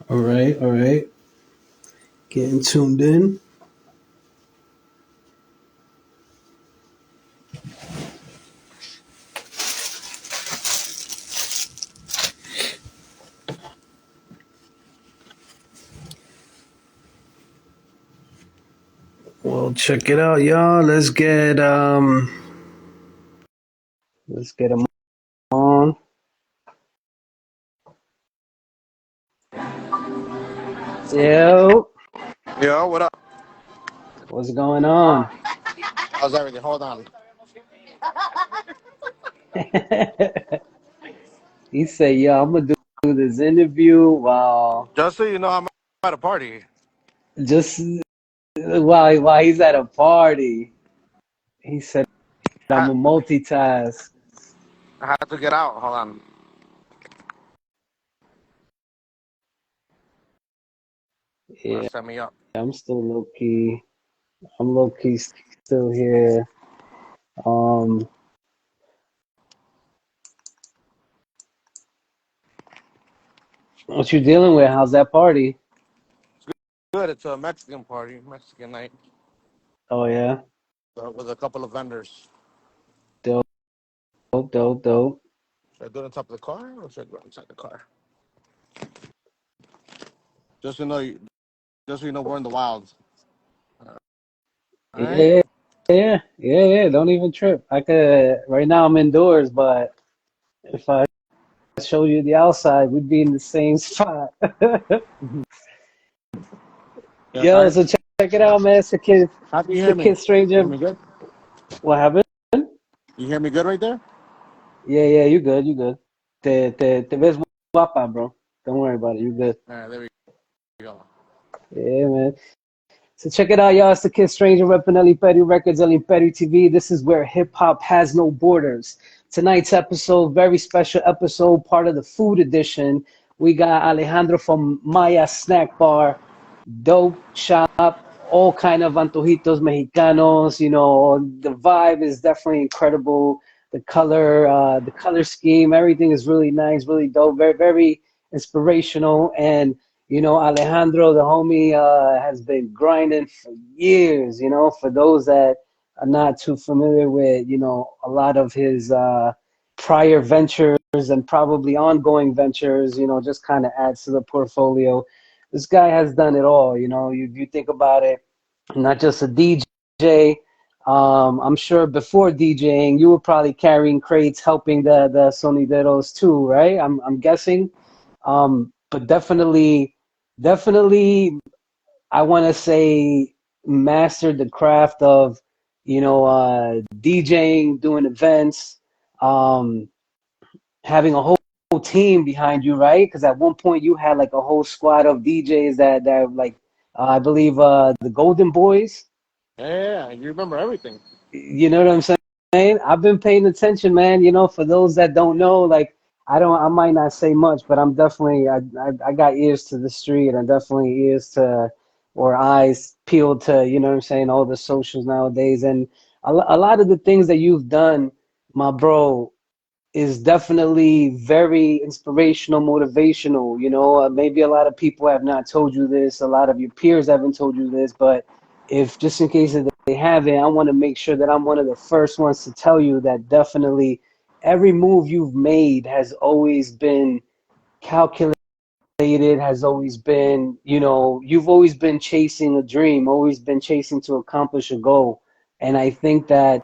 All right, all right. Getting tuned in. Well, check it out, y'all. Let's get them on. Yo, Yo, what up? what's going on? How's everything? Hold on. He said, "Yo, I'm gonna do this interview while Just so you know, I'm at a party. just while he's at a party." He said, "I'm I, a multitask." I had to get out. Hold on. Yeah, Set me up. I'm still low key. I'm low key still here. Um, what you dealing with? How's that party? Good. It's a Mexican party, Mexican night, Oh yeah, with a couple of vendors. dope, dope, dope, dope. Should I do it on top of the car or should I go inside the car? Just so you know, just so you know, we're in the wilds. All right. Yeah, yeah. Don't even trip. I could right now. I'm indoors, but if I show you the outside, we'd be in the same spot. Yeah. Yo, so check it out, man. How do you It's the hear me? kid stranger. Hear me good? What happened? You hear me good right there? Yeah, you good, you good. Te ves guapa, bro. Don't worry about it. You good. All right. There we go. Yeah, man. So check it out, y'all. It's the Kid Stranger repping El Imperio Records, El Imperio TV. This is where hip hop has no borders. Tonight's episode, very special episode, part of the food edition. We got Alejandro from Maya Snack Bar, dope shop, all kind of antojitos mexicanos. You know, the vibe is definitely incredible. The color scheme, everything is really nice, really dope, very, very inspirational. And you know, Alejandro, the homie, has been grinding for years. You know, for those that are not too familiar with, you know, a lot of his prior ventures and probably ongoing ventures, you know, just kind of adds to the portfolio. This guy has done it all. You know, you think about it, not just a DJ. I'm sure before DJing, you were probably carrying crates, helping the sonideros too, right? I'm guessing. But definitely, I want to say mastered the craft of, you know, DJing, doing events, um, having a whole team behind you, right? Because at one point you had like a whole squad of DJs that like, I believe the Golden Boys. Yeah. You remember everything. You know what I'm saying? I've been paying attention, man. You know, for those that don't know, like I might not say much, but I'm definitely I got ears to the street and definitely ears to or eyes peeled to, you know what I'm saying, all the socials nowadays. And a lot of the things that you've done, my bro, is definitely very inspirational, motivational. You know, maybe a lot of people have not told you this, a lot of your peers haven't told you this, but if just in case that they haven't, I want to make sure that I'm one of the first ones to tell you that definitely every move you've made has always been calculated, has always been, you know, you've always been chasing a dream, always been chasing to accomplish a goal. And I think that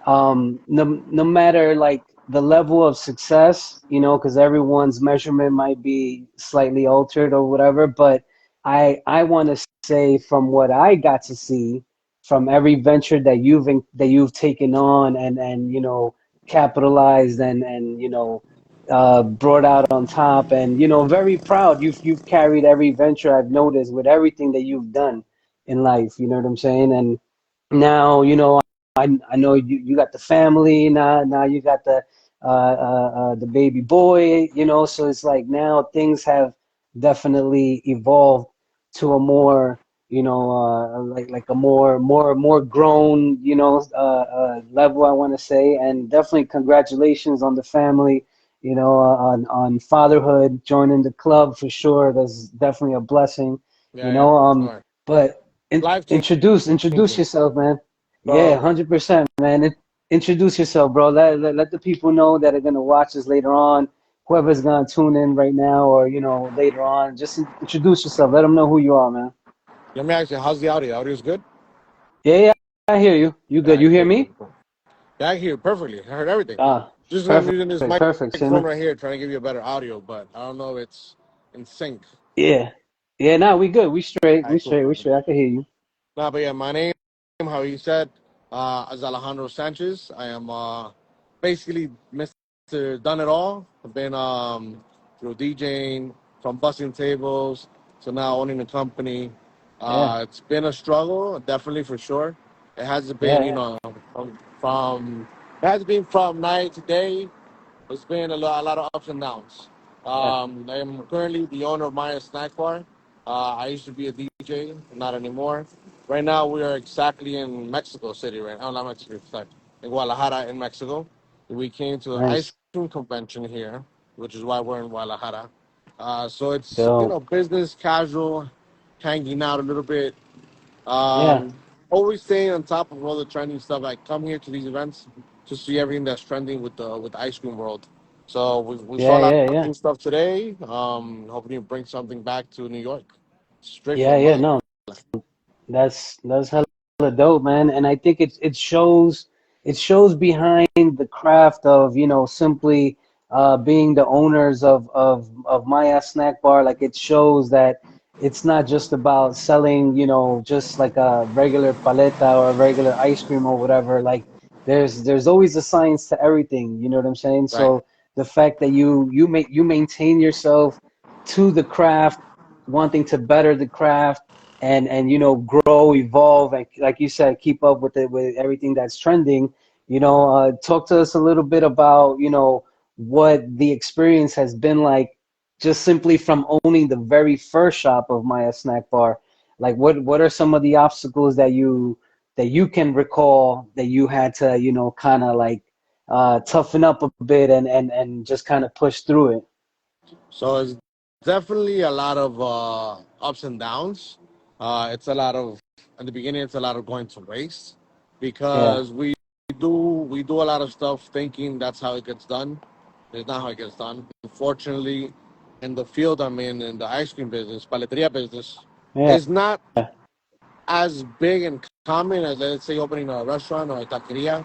no matter like the level of success, you know, because everyone's measurement might be slightly altered or whatever, but I want to say from what I got to see from every venture that you've taken on and you know capitalized and you know brought out on top, and you know, very proud. You've carried every venture I've noticed with everything that you've done in life. You know what I'm saying? And now, you know, I know you got the family now. Now you got the baby boy. You know, so it's like now things have definitely evolved to a more like a more grown level, I want to say. And definitely congratulations on the family. on fatherhood, joining the club for sure. That's definitely a blessing, you Yeah, yeah. know. All right. But Life introduce changing. yourself, man. Yeah, So 100%, man. Introduce yourself, bro. Let the people know that are gonna watch us later on. Whoever's gonna tune in right now, or later on, just introduce yourself. Let them know who you are, man. let me ask you, how's the audio? Audio is good? Yeah, yeah, I hear you. You All good? right, You hear cool, cool, me? cool. Yeah, I hear you perfectly. I heard everything. Ah, Just I'm perfect, using this perfect, microphone Simon. right here, trying to give you a better audio, but I don't know if it's in sync. Yeah, yeah. Nah, we good. We straight. All We right, cool, straight. cool, We cool. straight. I can hear you. Nah, but yeah, my name, how you said, is Alejandro Sanchez. I am basically Mr. Done It All. I've been through DJing, from busting tables to now owning a company. Yeah, It's been a struggle, definitely for sure. It has been, yeah, yeah, from it has been from night to day. It's been a lot of ups and downs. yeah. I am currently the owner of Maya Snack Bar. I used to be a DJ, not anymore. Right now, we are exactly in Mexico City, right now, not Mexico, sorry, in Guadalajara, in Mexico. We came to an ice Nice. cream convention here, which is why we're in Guadalajara. So it's, Dope. business casual, hanging out a little bit, Yeah, um, always staying on top of all the trending stuff. I come here to these events to see everything that's trending with the ice cream world. So we saw yeah, a lot yeah, of yeah, cool stuff today. Hoping you bring something back to New York, straight from yeah, the yeah. mother. No, that's hella dope, man. And I think it shows behind the craft of simply being the owners of Maya Snack Bar. Like it shows that it's not just about selling just like a regular paleta or a regular ice cream or whatever. Like there's always a science to everything. You know what I'm saying? Right. So the fact that you maintain yourself to the craft, wanting to better the craft and grow, evolve, and like you said, keep up with everything that's trending. Talk to us a little bit about what the experience has been like, just simply from owning the very first shop of Maya Snack Bar. Like what are some of the obstacles that you can recall that you had to kind of like toughen up a bit and just kind of push through it? So it's definitely a lot of ups and downs. It's a lot of at the beginning. It's a lot of going to waste Yeah, because we do a lot of stuff thinking that's how it gets done. It's not how it gets done. Unfortunately, in the field I'm in the ice cream business, paleteria business, yeah, is not as big and common as, let's say, opening a restaurant or a taqueria.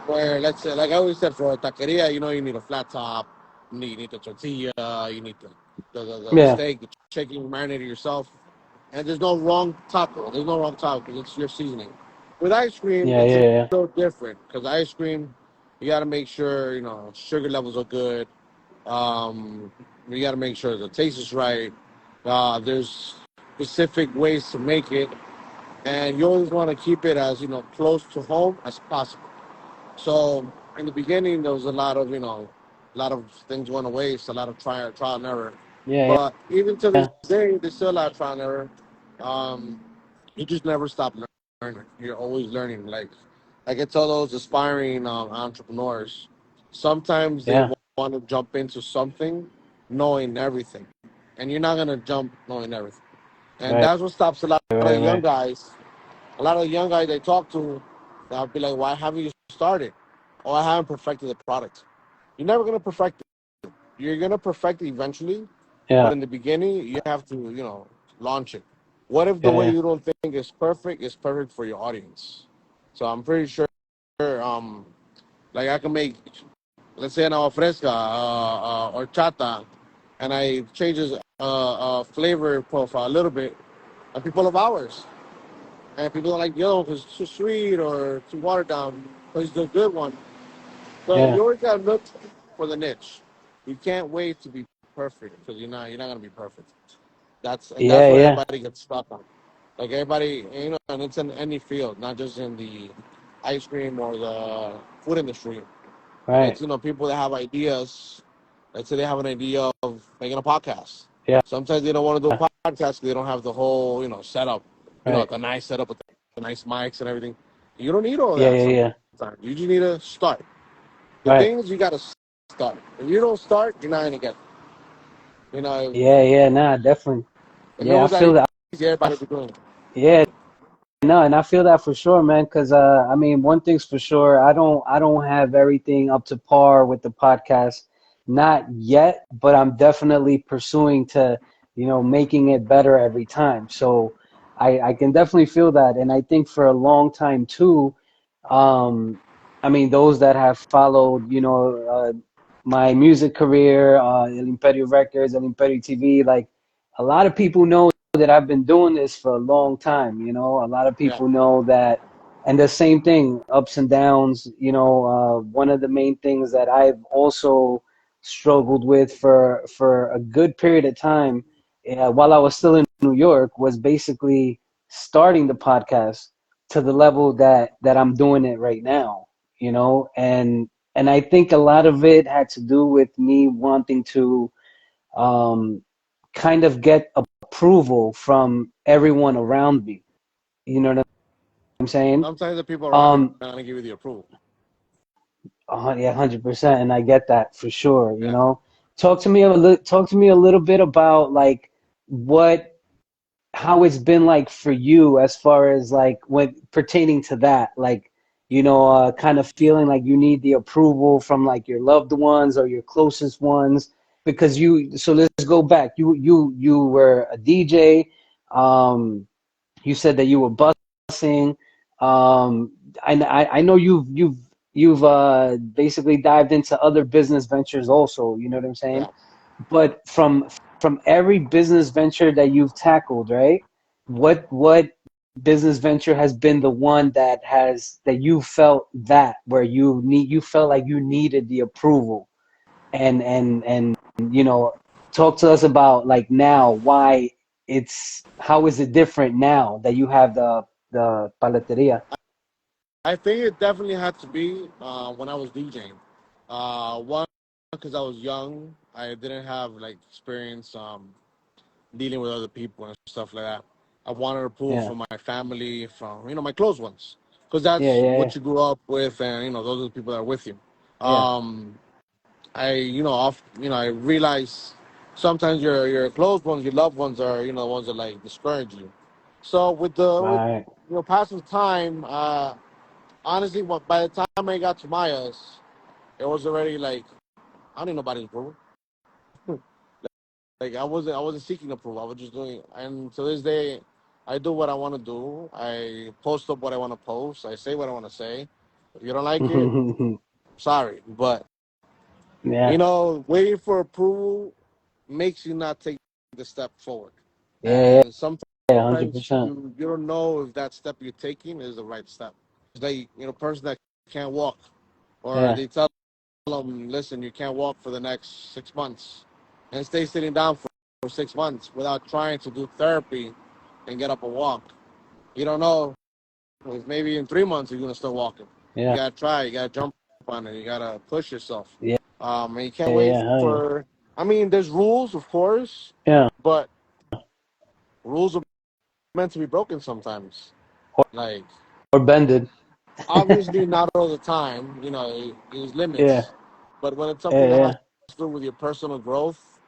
Where, let's say, like I always said, for a taqueria, you need a flat top, you need the tortilla, you need the yeah, steak, the chicken, you marinate it yourself. And there's no wrong taco. There's no wrong taco. It's your seasoning. With ice cream, yeah, it's a yeah, little different because ice cream, you got to make sure sugar levels are good. Um, you got to make sure the taste is right. There's specific ways to make it, and you always want to keep it as close to home as possible. So in the beginning, there was a lot of things went to waste, a lot of trial and error. yeah, But even to this yeah, day, there's still a lot of trial and error. Um, you just never stop learning. You're always learning. Like I tell those aspiring entrepreneurs, sometimes they yeah, want to jump into something knowing everything, and you're not gonna jump knowing everything. And right, that's what stops a lot of the right, young right, guys. A lot of the young guys they talk to, they'll be like, "Why haven't you started? Oh, I haven't perfected the product." You're never gonna perfect it. You're gonna perfect it eventually, but yeah, in the beginning, you have to, launch it. What if the yeah, way yeah, you don't think is perfect for your audience? So I'm pretty sure, um, like I can make, let's say, an agua fresca or chata, and I change his flavor profile a little bit, and people love ours. And people are like, yo, because it's too sweet or too watered down. But it's the good one. So yeah, you always gotta look for the niche. You can't wait to be perfect because you're not gonna be perfect. That's yeah, what yeah, everybody gets stuck on. Like everybody, and it's in any field, not just in the ice cream or the food industry. It's right, people that have ideas. Let's say they have an idea of making a podcast. yeah, Sometimes they don't want to do a podcast because they don't have the whole setup, right, the nice setup with the nice mics and everything. You don't need all yeah, that yeah, sometimes. yeah, You just need to start. The right, thing is, you got to start. If you don't start, you're not gonna get it. Yeah, nah, definitely. If it Yeah, I was that feel that. easy, everybody would be doing it. Yeah, no, and I feel that for sure, man. Because I mean, one thing's for sure, I don't have everything up to par with the podcast, not yet, but I'm definitely pursuing to, making it better every time. So I can definitely feel that, and I think for a long time too. I mean, those that have followed, my music career, El Imperio Records, El Imperio TV, like a lot of people know that I've been doing this for a long time. A lot of Yeah, people know that, and the same thing, ups and downs. One of the main things that I've also struggled with for a good period of time, while I was still in New York, was basically starting the podcast to the level that I'm doing it right now. And I think a lot of it had to do with me wanting to um, kind of get approval from everyone around me. You know what I'm saying? sometimes the people around you Um, are gonna give you the approval. yeah, 100%, and I get that for sure. Yeah, Talk to me a little bit about like what how it's been like for you as far as like when pertaining to that, like kind of feeling like you need the approval from like your loved ones or your closest ones because so let's go back. You were a DJ. um you said that you were busing. I know you've basically dived into other business ventures also, you know what I'm saying? yeah. But from every business venture that you've tackled, right? What business venture has been the one that you felt that where you felt like you needed the approval and talk to us about like now why it's how is it different now that you have the paleteria? I think it definitely had to be when I was DJing. One, because I was young, I didn't have like experience dealing with other people and stuff like that. I wanted approval Yeah, from my family, from my close ones, because yeah, that's yeah, what you grew up with, and those are the people that are with you. yeah, Um, I realize sometimes your close ones, your loved ones are the ones that like discourage you. So with right. passing time, honestly, by the time I got to Maya's, it was already like I don't need nobody's approval. Like I wasn't seeking approval. I was just doing, and to this day, I do what I want to do. I post up what I want to post. I say what I want to say. If you don't like it, sorry, but Yeah, waiting for approval makes you not take the step forward. yeah, And sometimes yeah, 100%. you don't know if that step you're taking is the right step. It's like person that can't walk, or Yeah, they tell them, listen, you can't walk for the next 6 months, and stay sitting down for 6 months without trying to do therapy and get up and walk. You don't know if maybe in 3 months you're gonna start walking. You yeah, gotta try. You gotta jump on it. You gotta push yourself. yeah, And you can't yeah, wait yeah, hell yeah, for. I mean, there's rules, of course, yeah, but rules are meant to be broken sometimes. or, Like or bended. obviously not all the time. There's Yeah, limits, but when it's something yeah, that has yeah, to do with your personal growth,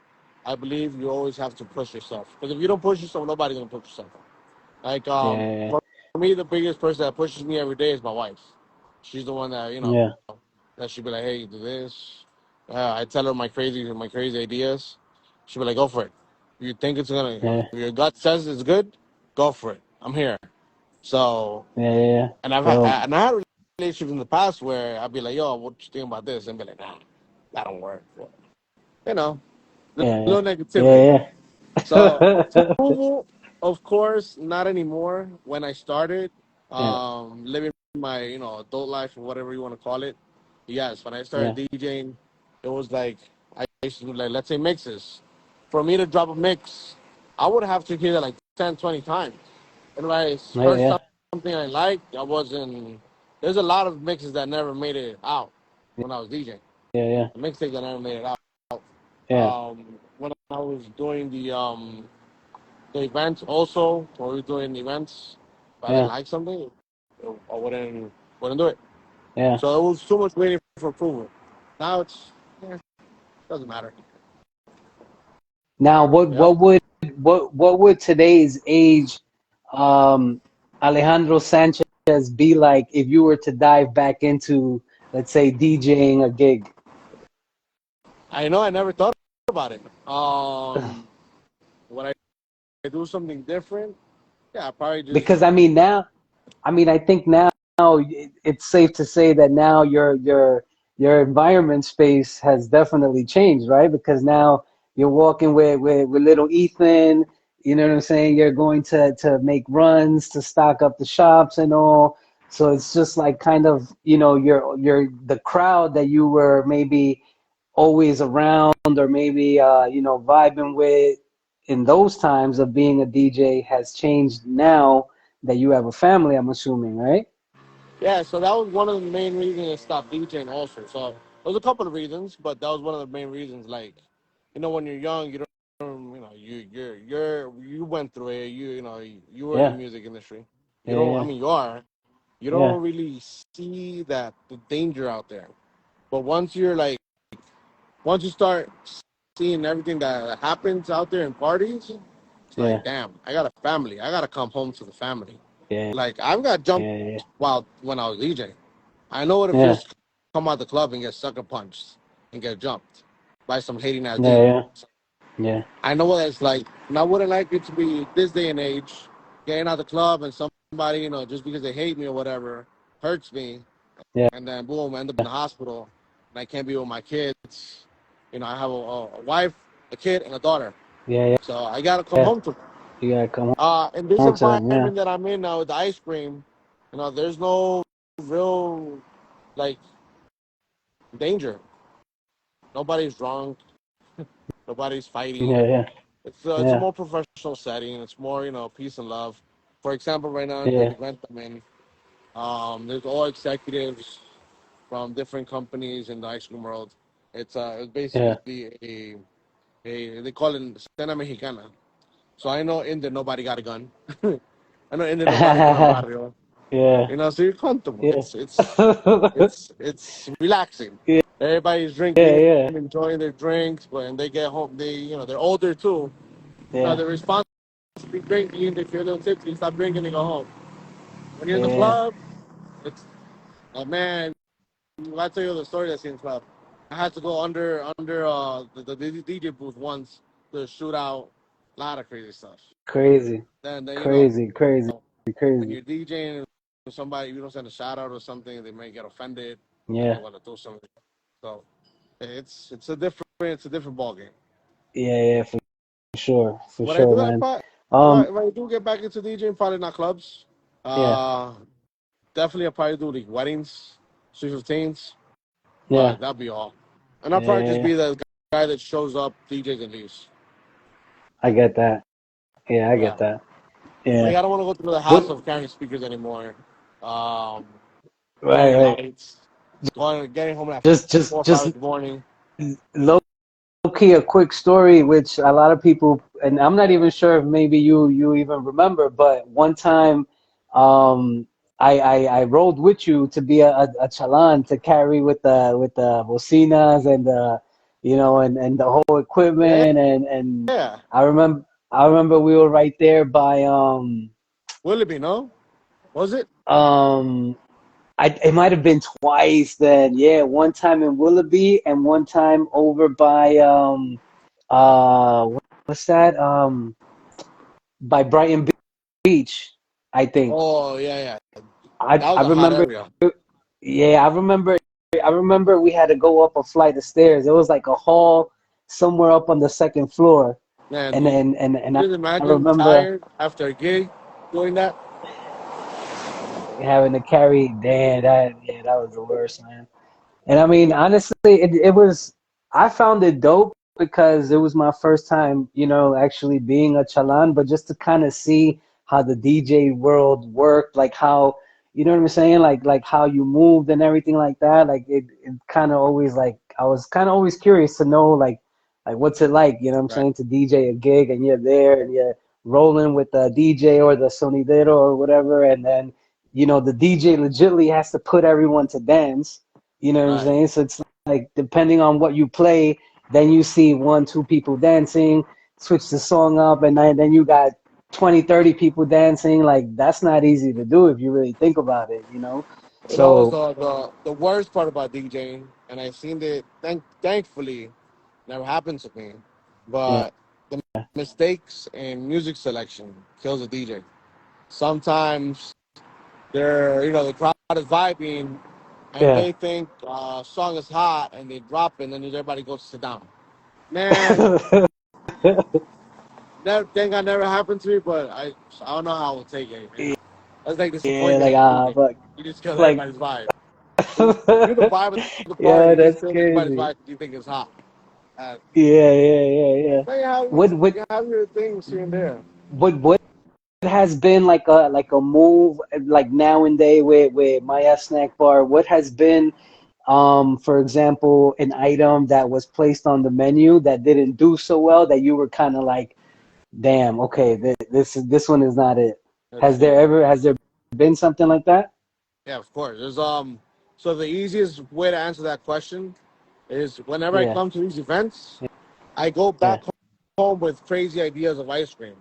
I believe you always have to push yourself. Because if you don't push yourself, nobody's gonna push yourself. Like yeah, for me, the biggest person that pushes me every day is my wife. She's the one that yeah, that she'd be like, "Hey, do this." I tell her my crazy ideas. She'll be like, "Go for it. You think it's gonna? yeah, If your gut says it's good, go for it. I'm here." So, yeah, yeah, yeah. Dope. and I had relationships in the past where I'd be like, "Yo, what you think about this?" And be like, "Nah, that don't work." But, you know, a Yeah, little yeah, negativity. yeah, So yeah. approval, of course, not anymore. When I started Yeah, living my adult life or whatever you want to call it, yes. When I started yeah, DJing, it was like I used to do like let's say mixes. For me to drop a mix, I would have to hear that like 10, 20 times. And when I heard yeah, something I liked, I wasn't. There's a lot of mixes that never made it out when I was DJing. yeah, yeah, The mixtapes that never made it out. yeah, When I was doing the events also, when we were doing events, if I didn't yeah, like something, I wouldn't do it. yeah, So it was too much waiting for approval. Now it's Doesn't matter. Now, Yep. what would today's age um, Alejandro Sanchez be like if you were to dive back into, let's say, DJing a gig? I know I never thought about it. Would I do something different? Yeah, I probably just. Because I mean now, I think now it's safe to say that now your environment space has definitely changed, right? Because now you're walking with little Ethan, you know what I'm saying? You're going to make runs to stock up the shops and all. So it's just like kind of, you're the crowd that you were maybe always around or maybe vibing with in those times of being a DJ has changed now that you have a family, I'm assuming, right? Yeah, so that was one of the main reasons I stopped DJing also. So there was a couple of reasons, but that was one of the main reasons. Like, when you're young, you don't, you went through it. You were in the Yeah, music industry. You don't. I yeah, mean, you are. You yeah, don't really see that the danger out there. But once you start seeing everything that happens out there in parties, it's yeah, like, damn, I got a family. I gotta come home to the family. yeah, Like I've got jumped yeah, while when I was DJing. I know what it yeah, feels to come out the club and get sucker punched and get jumped by some hating ass yeah, DJ. yeah, yeah, I know what it's like, and I wouldn't like it to be this day and age, getting out the club and somebody, just because they hate me or whatever, hurts me, yeah, and then boom, I end up in the hospital, and I can't be with my kids. I have a wife, a kid, and a daughter, yeah, yeah, so I gotta come yeah. home to them. You gotta come In this home to them, yeah, environment that I'm in now with the ice cream, there's no real like danger. Nobody's drunk. Nobody's yeah, fighting. yeah, It's a yeah, more professional setting. It's more peace and love. For example, right now in the yeah, event I'm in, there's all executives from different companies in the ice cream world. It's yeah. basically a they call it Cena Mexicana. So I know in there nobody got a gun. I know in there nobody's doing barrio. Yeah, So you're comfortable. yeah, It's relaxing. yeah, Everybody's yeah, drinking, yeah, enjoying their drinks. But when they get home, they're older too. yeah, They're responsible to be drinking. They feel a little tipsy. Stop drinking and go home. When you're in the yeah. club, it's man. I tell you the story that's in the club. I had to go under the DJ booth once to shoot out a lot of crazy stuff. Crazy, Then crazy, crazy, when crazy. you're DJing with somebody, you don't send a shout out or something, they may get offended and they Yeah, want to do something. So it's a different ball game. yeah, yeah, for What I sure, do, man. if I do get back into DJing, probably not clubs. Yeah, Uh, Definitely I probably do like weddings, Sweet 15s, yeah, but that'll be all. And I'll yeah, probably yeah, just yeah. be the guy that shows up, DJs and leaves. I get that. Yeah, I Yeah. get that. Like Yeah. I don't want to go through the hassle What? of carrying speakers anymore. Um, Right, Carrying right. lights, getting home at Just, 4 or 5 just in the morning. low key, a quick story, which a lot of people, and I'm not even sure if maybe you even remember, but one time, um, I rolled with you to be a chalan to carry with the bocinas and and the whole Yeah, equipment and yeah. I remember we were right there by Willoughby, no? Was it? um it might have been twice then. Yeah, one time in Willoughby and one time over by what's that? By Brighton Beach, I think. Oh, yeah, yeah. I That was I a hot remember area. yeah, I remember we had to go up a flight of stairs. It was like a hall somewhere up on the second floor. Man, And you then and I just imagine remember tired after a gig doing that? having to carry, damn, that was the worst, man. And I mean, honestly, it was, I found it dope because it was my first time, actually being a chalan, but just to kind of see how the DJ world worked, like how, you know what I'm saying? Like how you moved and everything like that. Like it kind of always like, I was kind of always curious to know like what's it like, you know what I'm Right, saying, to DJ a gig and you're there and you're rolling with the DJ or the sonidero or whatever. And then, the DJ legitly has to put everyone to dance, you know what I'm right. saying? So it's like depending on what you play, then you see one, two people dancing, switch the song up, and then you got 20, 30 people dancing. Like that's not easy to do if you really think about it, you know? You know, it's So the worst part about DJing, and I've seen it. Thankfully, never happened to me, yeah, but the mistakes in music selection kills a DJ. Sometimes the crowd is vibing, and yeah. they think song is hot, and they drop it, and then everybody goes to sit down. Man, that thing got never happened to me, but I don't know how I will take it. Man. That's like Yeah, disappointment like as a DJ. but You just kill like everybody's vibe. You're the vibe of the party. yeah, You just that's kill everybody's crazy. vibe because you think it's hot. Uh, Yeah. they have What what you have your things here and there. what has been like a move like now and day with Maya Snack Bar? What has been for example, an item that was placed on the menu that didn't do so well that you were kind of like, damn, okay, this one is not it. Let's see. Has there been something like that? Yeah, of course. There's So the easiest way to answer that question is whenever I Yeah, come to these events, I go yeah, back home with crazy ideas of ice cream,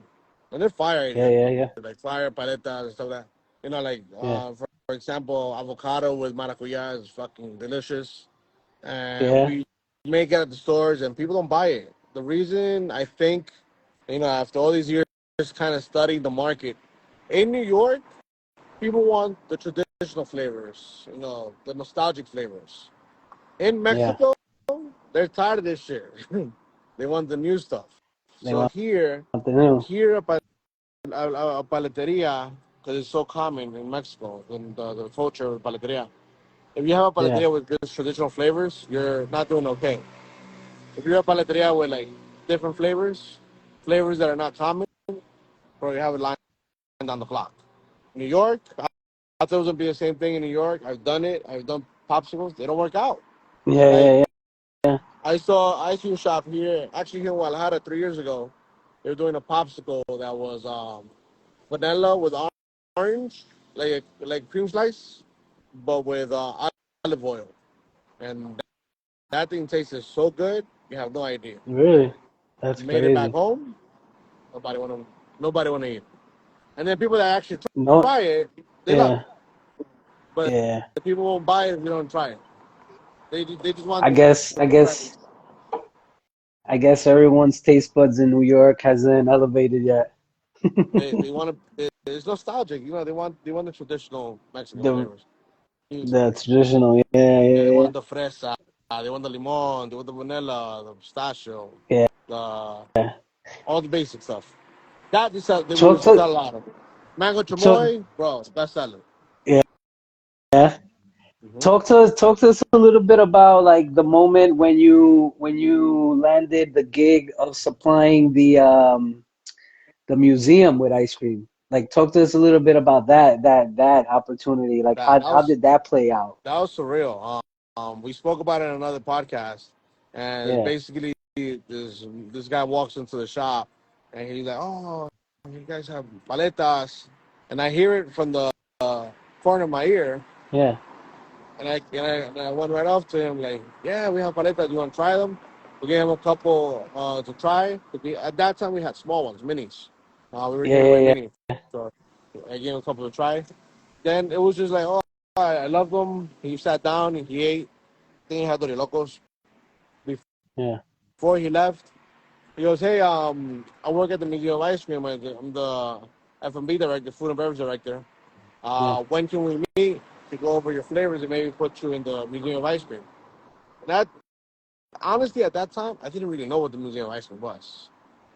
and they're fire yeah, ideas, yeah, yeah, like fire paletas and stuff like that. Like yeah, for example, avocado with maracuya is fucking delicious, and yeah, we make it at the stores, and people don't buy it. The reason I think, after all these years, kind of studying the market in New York, people want the traditional flavors, the nostalgic flavors. In yeah. Mexico, they're tired of this shit. They want the new stuff. They So want here, something new. a paleteria, because it's so common in Mexico, in the culture of paleteria. If you have a Yeah, paleteria with good traditional flavors, you're not doing okay. If you're a paleteria with like different flavors that are not common, bro, you have a line down the clock. New York, I thought it was gonna be the same thing in New York. I've done it. I've done popsicles. They don't work out. yeah, Like yeah, yeah, I saw ice cream shop here, actually here in Guadalajara 3 years ago. They were doing a popsicle that was vanilla with orange, like cream slice, but with olive oil, and that thing tasted so good. You have no idea. really. That's Made it back crazy. home. Nobody want to eat. And then people that actually No, try it, they love it. yeah, But yeah. the people won't buy it if you don't try it. They just want I the guess, I credit. guess, I guess everyone's taste buds in New York hasn't elevated yet. They want to. It's nostalgic. They want the traditional Mexican The flavors. Yeah, the traditional, yeah, they yeah, want the fresa. They want the limon. They want the vanilla, the pistachio, yeah, the yeah. all the basic stuff. That just sell, we Talk used to to, sell a lot of. Mango talk, chamoy, bro, best seller. yeah, yeah. Hmm. Talk to us a little bit about like the moment when you landed the gig of supplying the museum with ice cream. Like talk to us a little bit about that opportunity. Like That how was did that play out? that was surreal. We spoke about it in another podcast, and it's Yeah, basically this guy walks into the shop, and he's like, "Oh, you guys have paletas," and I hear it from the corner of my ear, yeah, and I went right off to him like, "Yeah, we have paletas. You want to try them?" We gave him a couple to try. At that time, we had small ones, minis. We were yeah, giving away yeah, minis, so I gave him a couple to try. Then it was just like, "Oh, I love them." He sat down and he ate. I think he had Dorilocos. yeah, Before he left, he goes, "Hey, I work at the Museum of Ice Cream. I'm the F&B director, food and beverage director. yeah, When can we meet to go over your flavors and maybe put you in the Museum of Ice Cream?" And that, honestly, at that time, I didn't really know what the Museum of Ice Cream was.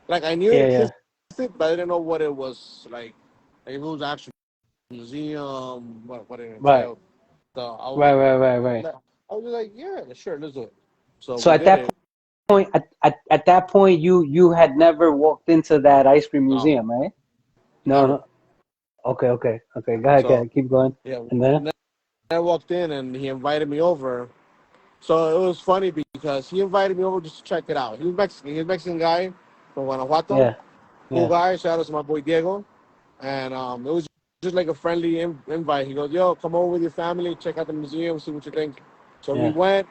Like, I knew it yeah, yeah. existed, but I didn't know what it was like if it was actually a museum, what it Right, entailed. So right. I was just like, yeah, sure, let's do it. So So we at did that it. point, at that point, you had never walked into that ice cream No, museum, right? No, never. no. Okay. Go So ahead. Keep going. yeah, And then, and then I walked in and he invited me over. So it was funny because he invited me over just to check it out. He was Mexican. He's a Mexican guy from Guanajuato. yeah, Cool yeah, guy. Shout out to my boy Diego. And it was just like a friendly invite. He goes, "Yo, come over with your family, check out the museum, see what you think." So we yeah, went.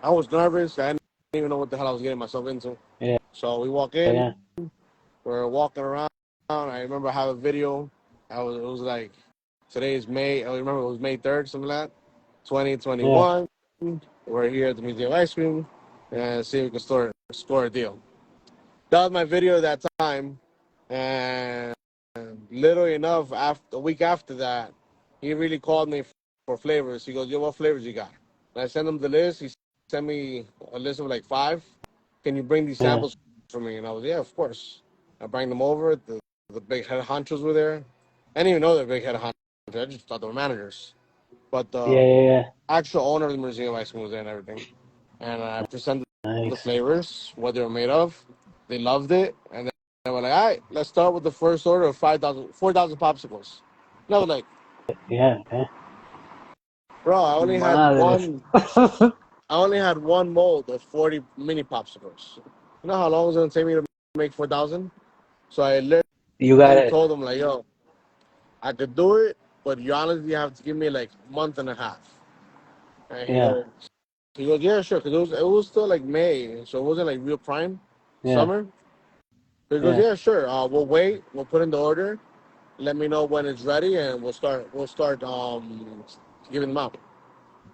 I was nervous. I even know what the hell I was getting myself into. Yeah. So we walk in, Yeah. we're walking around. I remember I have a video. It was like today is May. I remember it was May 3rd, something like that, Yeah. 2021. We're here at the Museum of Ice Cream and see if we can score a deal. That was my video at that time, and literally enough, after a week after that, he really called me for flavors. He goes, "Yo, what flavors you got?" And I sent him the list. He sent me a list of like 5. Can you bring these Yeah. samples for me? And I was, yeah, of course. I bring them over. The big head honchos were there. I didn't even know they're big head honchos. I just thought they were managers. But Yeah. the Yeah. actual owner of the museum ice cream was there and everything. And I presented the Nice. flavors, what they were made of. They loved it. And then they were like, all right, let's start with the first order of 4,000 popsicles. And I was like, Yeah. Yeah. bro, Madres. I only had one mold of 40 mini popsicles. You know how long it was going to take me to make 4,000? So I You got literally it. told them, like, yo, I could do it, but you honestly have to give me like a month and a half. And Yeah. he goes, yeah, sure, because it was still like May, so it wasn't like real prime Yeah. summer. So he goes, Yeah. yeah, sure. We'll wait. We'll put in the order. Let me know when it's ready, and we'll start giving them out.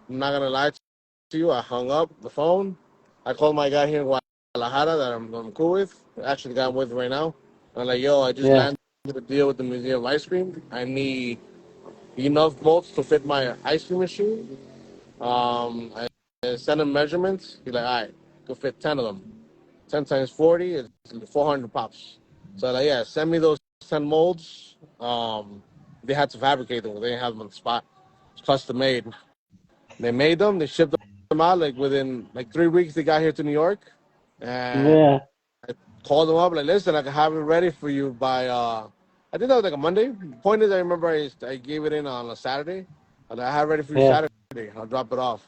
I'm not gonna lie to you. I hung up the phone. I called my guy here in Guadalajara that I'm cool with. Actually, the guy I'm with right now. I'm like, yo, I just Yeah. landed a deal with the Museum of Ice Cream. I need enough molds to fit my ice cream machine. I sent him measurements. He's like, all right, could fit 10 of them. 10 times 40 is 400 pops. So like, yeah, send me those 10 molds. They had to fabricate them. They didn't have them on the spot. It's custom made. They made them. They shipped them out like within like 3 weeks. They got here to New York, and Yeah. I called them up like, listen, I can have it ready for you by. I think that was like a Monday. Point is, I remember I gave it in on a Saturday, and I had it ready for you Yeah. Saturday. I'll drop it off.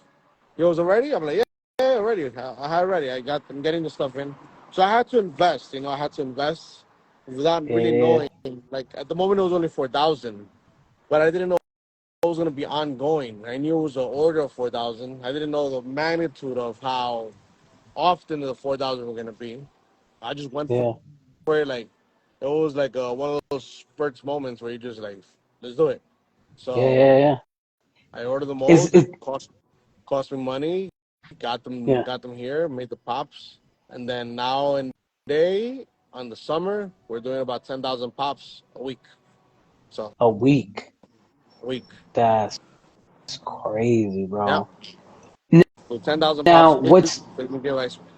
Yo, was it ready? I'm like, yeah, yeah, ready. I had it ready. I'm getting the stuff in. So I had to invest. I had to invest without really Yeah. knowing. Like at the moment, it was only 4,000, but I didn't know it was going to be ongoing. I knew it was an order of 4,000. I didn't know the magnitude of how often the 4,000 were going to be. I just went Yeah. for it. Like it was like one of those spurts moments where you just like, let's do it. Yeah. So Yeah. Yeah. I ordered the Is molds. It it? cost me money. Yeah. Got them here. Made the pops, and then now in day on the summer we're doing about 10,000 pops a week. So A week. a week, That's crazy, yeah. bro. So 10,000 pops Now, a week. what's They can get ice cream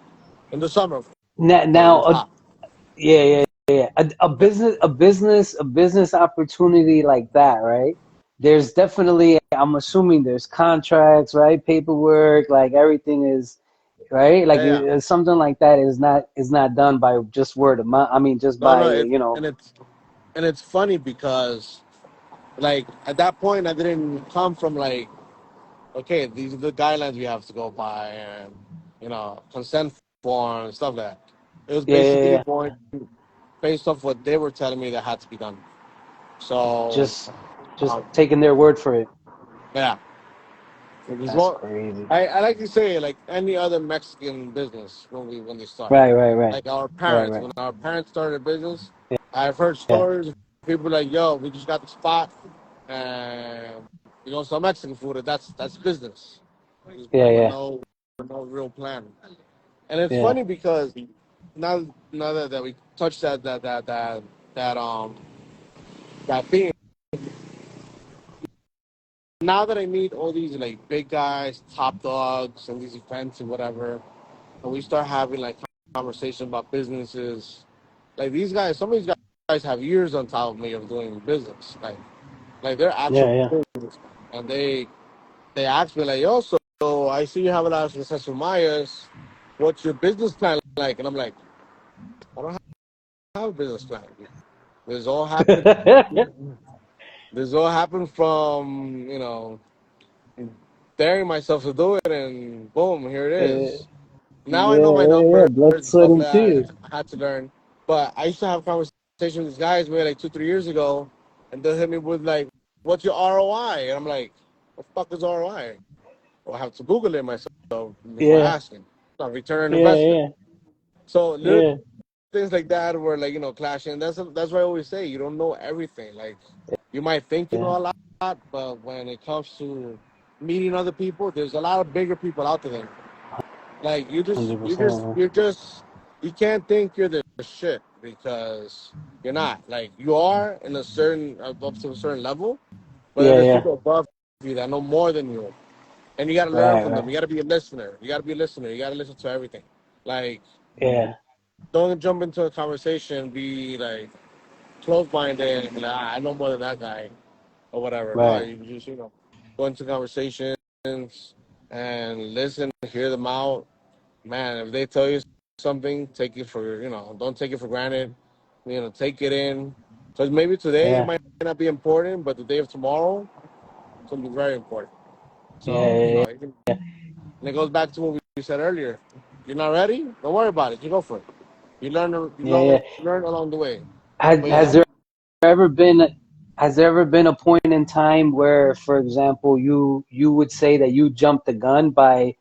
in the summer, of course, when now? it's hot. Yeah, yeah, yeah. A business opportunity like that, right? There's definitely, I'm assuming there's contracts, right? Paperwork, like everything is, right? Like Yeah, yeah. something like that is not done by just word of mouth. I mean, just No, by, no. It's funny because like at that point I didn't come from like, okay, these are the guidelines we have to go by, and consent form and stuff like that. It was yeah, yeah, basically yeah. going based off what they were telling me that had to be done. So, Just um, taking their word for it. yeah, it was That's more. crazy. I like to say like any other Mexican business when they start, Right, right, right, like our right, parents right. when our parents started a business. I've heard Yeah, stories of people like, yo, we just got the spot, and we gonna sell Mexican food, and that's business. yeah, With yeah, no real plan. And it's yeah, funny because now that we touched that that theme, now that I meet all these like big guys, top dogs, and these events and whatever, and we start having like conversations about businesses, like these guys, some of these guys have years on top of me of doing business, like they're yeah, actual yeah. business, and they ask me like, yo, so I see you have a lot of success with Myers. What's your business plan like? And I'm like, I don't have a business plan. This all happened. This all happened from daring myself to do it, and boom, here it Yeah, is. Now I know my yeah, yeah. numbers Blood, and sweat, stuff and that tears. I had to learn. But I used to have conversations with these guys maybe like 2, 3 years ago, and they'll hit me with like, "What's your ROI?" And I'm like, "What the fuck is ROI?" Well, I have to Google it myself before Yeah, asking. return on Yeah, investment. yeah, So little yeah, things like that were like clashing. That's why I always say you don't know everything. Like you might think you know yeah. a lot, but when it comes to meeting other people, there's a lot of bigger people out there. Like 100%. you can't think you're the shit because you're not. Like you are in a certain up to a certain level, but then Yeah, there's yeah. people above you that know more than you, and you got to learn Right, from them. right. You got to be a listener. You got to be a listener. You got to listen to everything. Like Yeah, don't jump into a conversation, be like close minded, and be like, I know more than that guy or whatever. No, right. you just go into conversations and listen, hear them out. Man, if they tell you something, take it for don't take it for granted. Take it in. Because maybe today it Yeah, might not be important, but the day of tomorrow it's gonna be very important. yeah, So yeah, and it goes back to what we said earlier. You're not ready? Don't worry about it. You go for it. yeah, yeah. You learn along the way. Has But has yeah, there ever been has there ever been a point in time where, for example, you would say that you jumped the gun by,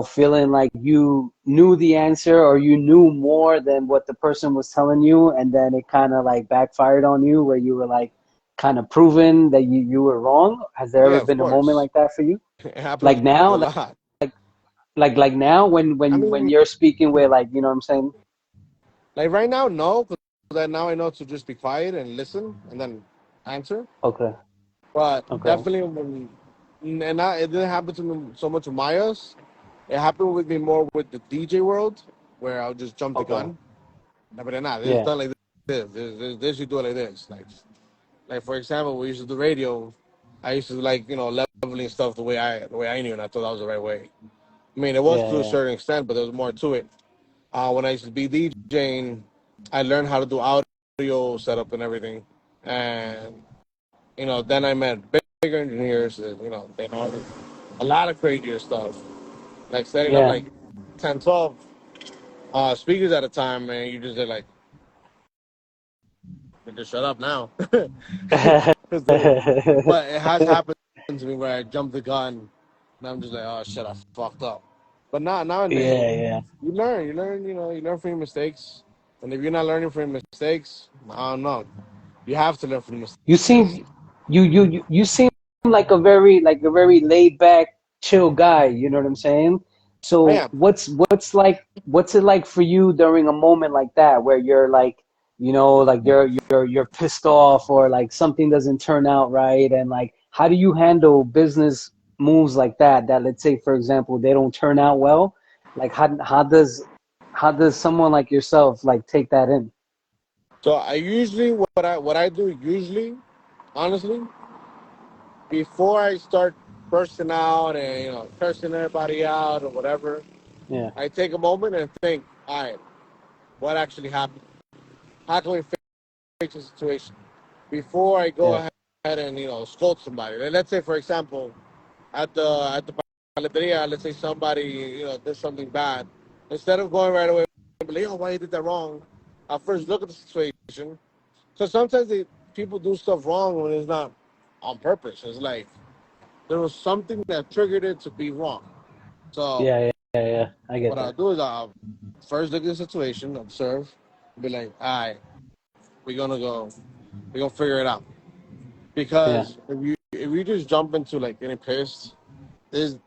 feeling like you knew the answer or you knew more than what the person was telling you, and then it kind of like backfired on you, where you were like kind of proven that you were wrong? Has there yeah, ever of been a moment course. like that for you? It Like happens a now, lot. like now, when I when mean, you're speaking with, like, you know what I'm saying? like right now, no, because now I know to just be quiet and listen and then answer. Okay, But okay, definitely, it didn't happen to me so much with Mayas. It happened with me more with the DJ world, where I'll just jump the okay, gun. But then, nah, this is yeah, done like this you do it like this. Like for example, we used to do radio. I used to like leveling stuff the way I knew, and I thought that was the right way. I mean, it was yeah, to a yeah, certain extent, but there was more to it. When I used to be DJing, I learned how to do audio setup and everything, and then I met bigger engineers. That, they know a lot of crazier stuff, like setting up yeah. like 10, 12 speakers at a time, and you just like, you just shut up now. 'Cause but it has happened to me where I jumped the gun, and I'm just like, oh shit, I fucked up. But not nowadays, Yeah, yeah. you learn from your mistakes, and if you're not learning from your mistakes, I don't know. You have to learn from your You mistakes. seem you seem like a very laid back, chill guy, you know what I'm saying? I So am. what's it like for you during a moment like that where you're like, like you're pissed off, or like something doesn't turn out right, and like how do you handle business moves like that, let's say, for example, they don't turn out well? Like how does someone like yourself like take that in? So I usually what I do usually, honestly, before I start bursting out and cursing everybody out or whatever, Yeah, I take a moment and think, all right, what actually happened? How can we fix the situation before I go yeah, ahead and scold somebody? Let's say, for example, at the paleteria, let's say somebody did something bad. Instead of going right away and be like, oh, why you did that wrong? I first look at the situation. So sometimes people do stuff wrong when it's not on purpose. It's like there was something that triggered it to be wrong. So yeah, yeah, yeah, yeah. I get what I'll that. do is I'll first look at the situation, observe, be like, all right, we're gonna figure it out. Yeah, Because if you just jump into like getting pissed, there's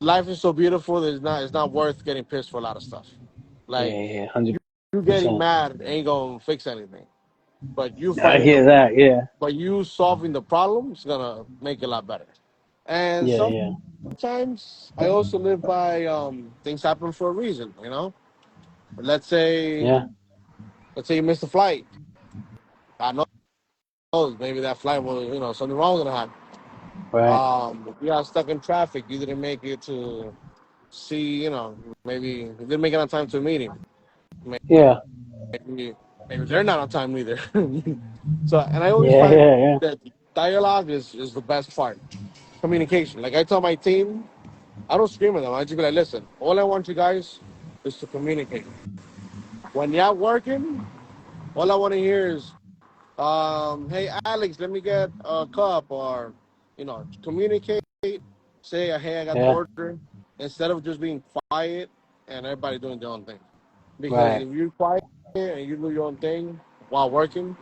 life is so beautiful that it's not worth getting pissed for a lot of stuff. yeah, Like yeah, 100%. you getting mad ain't gonna fix anything. But you I finding hear the that. Yeah, but you solving the problem is gonna make it a lot better. And yeah, yeah, sometimes I also live by things happen for a reason. Let's say yeah. let's say you missed a flight. God knows maybe that flight was something wrong was gonna happen. Right. You got stuck in traffic. You didn't make it to see. Maybe you didn't make it on time to a meeting. Yeah, Maybe they're not on time either. So, and I always yeah, find yeah, yeah, that dialogue is the best part. Communication. Like I tell my team, I don't scream at them. I just be like, listen, all I want you guys is to communicate. When you're working, all I want to hear is, hey Alex, let me get a cup, or communicate. Say, hey, I got the yeah, order. Instead of just being quiet and everybody doing their own thing. Because Right. if you're quiet and you do your own thing while working,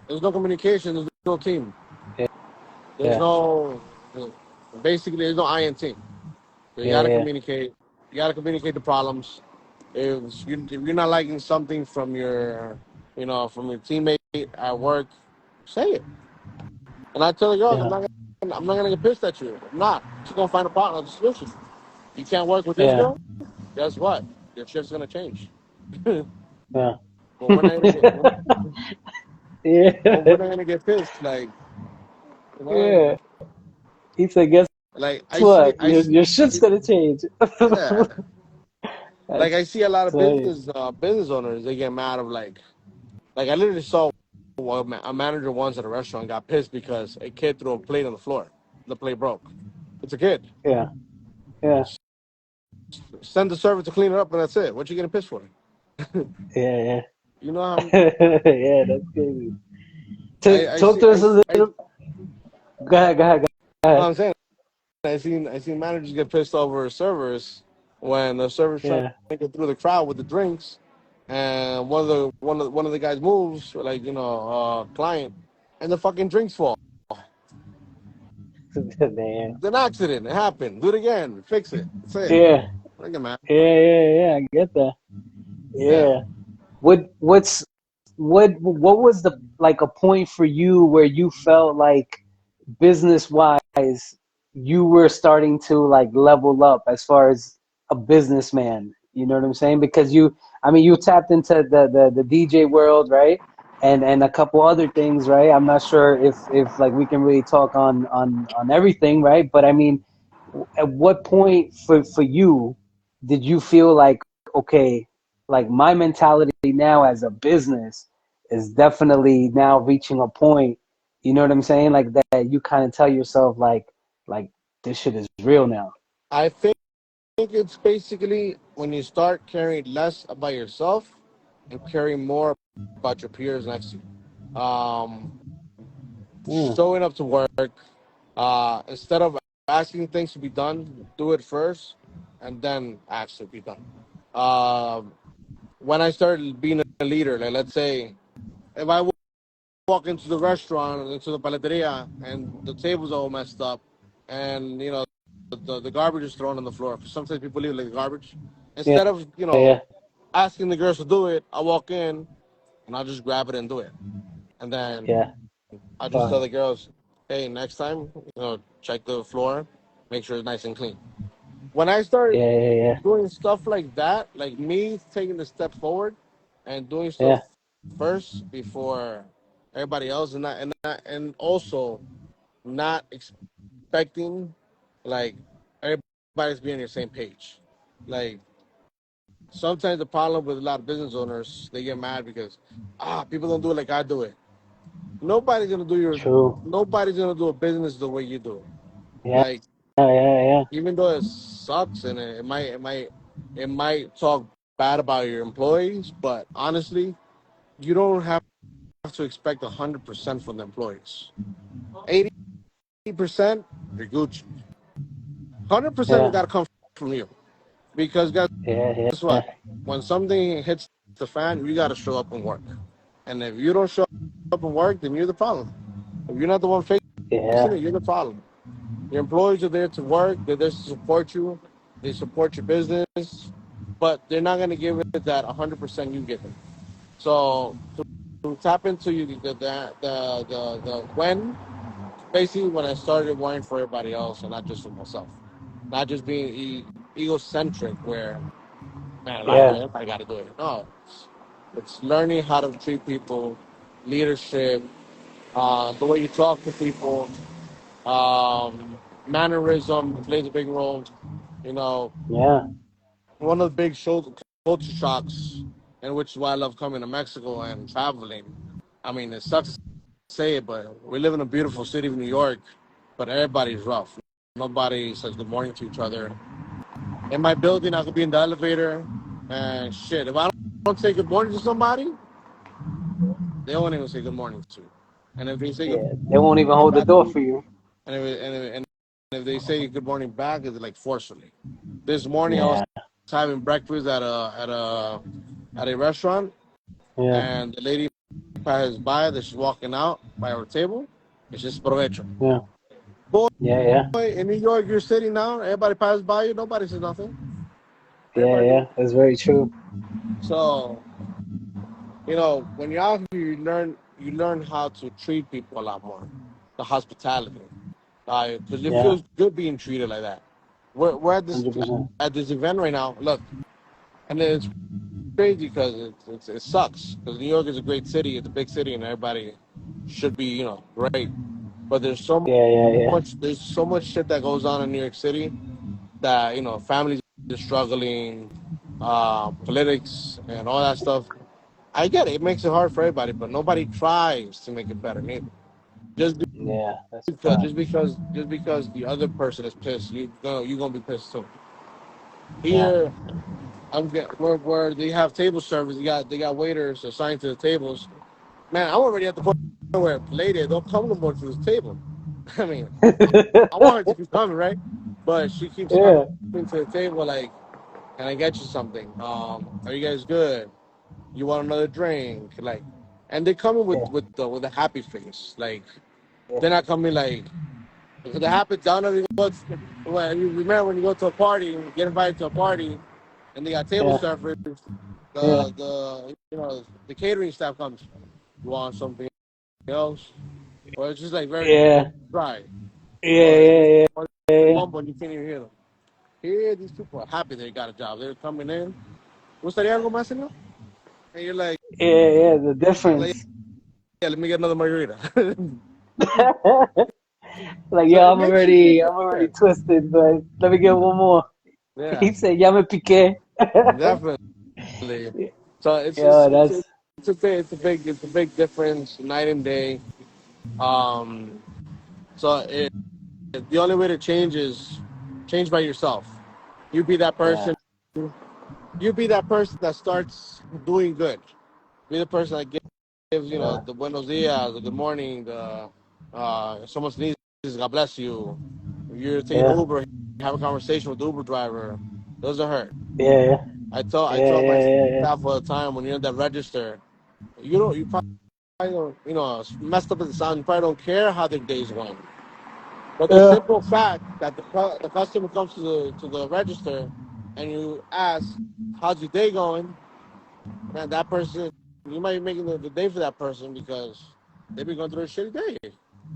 there's no communication. There's no team. There's Yeah. no basically there's no I in team. So you Yeah. gotta Yeah. communicate. You gotta communicate the problems. If you're not liking something from your from your teammate at work, say it. And I tell the girls, Yeah. I'm not gonna get pissed at you. I'm not. She's gonna find a partner, a solution. You can't work with this Yeah. girl. Guess what? Your shift's gonna change. but Yeah. we're not gonna get but we're Yeah. not gonna get pissed. Like you know, Yeah. He said, "Guess like what? I see, Your shit's gonna change." yeah. Like That's I see a lot of funny. business owners. They get mad of like I literally saw a manager once at a restaurant got pissed because a kid threw a plate on the floor. The plate broke. It's a kid. Yeah. Yeah. Send the server to clean it up, and that's it. What you getting pissed for? Yeah. You know how Yeah. Yeah. That's crazy. I Talk see to us a little. Go ahead. Go ahead. Go ahead. I'm saying I seen managers get pissed over servers when the server's trying Yeah. to get through the crowd with the drinks, and one of the guys moves like client, and the fucking drinks fall. Man. It's an accident. It happened. Do it again. Fix it. That's it. Yeah. Look at man. Yeah. I get that. Yeah. Yeah. What was the like a point for you where you felt like business wise you were starting to like level up as far as a businessman, you know what I'm saying? Because you tapped into the DJ world, right? And a couple other things, right? I'm not sure if like we can really talk on everything, right? But I mean, at what point for you did you feel like, okay, like my mentality now as a business is definitely now reaching a point, you know what I'm saying, like that you kind of tell yourself like this shit is real now. I think it's basically when you start caring less about yourself and caring more about your peers next to you. Mm, Showing up to work, instead of asking things to be done, do it first and then ask to be done. Um, when I started being a leader, like let's say if I walk into the restaurant, into the paleteria, and the tables are all messed up, and the garbage is thrown on the floor. 'Cause sometimes people leave like garbage. yeah, Instead of yeah, asking the girls to do it, I walk in and I'll just grab it and do it. And yeah, then I just tell fine, the girls, hey, next time, check the floor, make sure it's nice and clean. When I started yeah, doing stuff like that, like me taking the step forward and doing yeah, stuff first before everybody else, and also not expecting like everybody's being on the same page. Like sometimes the problem with a lot of business owners, they get mad because people don't do it like I do it. Nobody's gonna do your true, nobody's gonna do a business the way you do it. yeah, Like yeah, even though it sucks and it might talk bad about your employees, but honestly, you don't have to expect 100% from the employees. 80% you're Gucci. 100% yeah, got to come from you because guess yeah, yeah, what? When something hits the fan, you got to show up and work. And if you don't show up and work, then you're the problem. If you're not the one yeah, facing it, you're the problem. Your employees are there to work. They're there to support you. They support your business, but they're not going to give it that 100% you give them. So to tap into you the when basically when I started worrying for everybody else and not just for myself, not just being egocentric where man I gotta do yeah, it, I gotta do it. No, it's learning how to treat people, leadership, the way you talk to people, mannerism plays a big role. You know, yeah, one of the big culture shocks, and which is why I love coming to Mexico and traveling. I mean, it sucks to say it, but we live in a beautiful city of New York, but everybody's rough. Nobody says good morning to each other. In my building, I could be in the elevator, and shit, if I don't say good morning to somebody, they won't even say good morning to you. And if they say good yeah. They won't even morning hold the back to door me, for you. and if they say good morning back, it's like forcefully. This morning, I was Yeah, having breakfast at a restaurant, Yeah, and the lady passes by that she's walking out by our table, it's just provecho. yeah, Boy, yeah, yeah, in New York, you're sitting down, everybody passes by you, nobody says nothing. yeah, Everybody, yeah. That's very true. so when you're out here, you learn how to treat people a lot more, the hospitality, because it Yeah, feels good being treated like that. We're at this 100%. at this event right now. Look, and it's crazy because it sucks because New York is a great city, it's a big city, and everybody should be great. But Yeah, yeah, yeah, there's so much shit that goes on in New York City that families are struggling, politics and all that stuff. I get it; it makes it hard for everybody, but nobody tries to make it better neither. Just yeah. That's a because fact. the other person is pissed, you gonna be pissed too. Yeah, Here, where they have table service. They got waiters assigned to the tables. Man, I'm already at the point where lady don't come no more to this table. I mean, I want her to keep coming, right? But she keeps coming yeah, to the table like, "Can I get you something? Are you guys good? You want another drink?" Like, and they come in with yeah, with a happy face. Like, yeah, they're not coming like the happy down. When you remember when you go to a party, you get invited to a party, and they got table yeah, service. yeah, The catering staff comes. You want something else? Or it's just like very yeah, dry. yeah, Or yeah, or they yeah, mumble and you can't even hear them. Here, these people are happy they got a job. They're coming in. ¿Gustaría algo más, señor? And you're yeah, yeah. The like, difference. yeah, let me get another margarita. Like, So yo, it makes you feel I'm already good. twisted, but let me get one more. Yeah, He said, "Ya me piqué." definitely. So Yo, that's it's a big difference, night and day. Um, so the only way to change is change by yourself. You be that yeah, person. You be that person that starts doing good. Be the person that gives, yeah, the buenos dias, the good morning, the if someone sneezes, God bless you. You're taking yeah, Uber, have a conversation with the Uber driver. Doesn't hurt. yeah, I tell my yeah, yeah, staff all the time when you're in that register, you probably don't, messed up as it sounds, you probably don't care how their day's going. But the yeah, simple fact that the customer comes to the register and you ask, "How's your day going?" Man, that person, you might be making the day for that person because they've been going through a shitty day.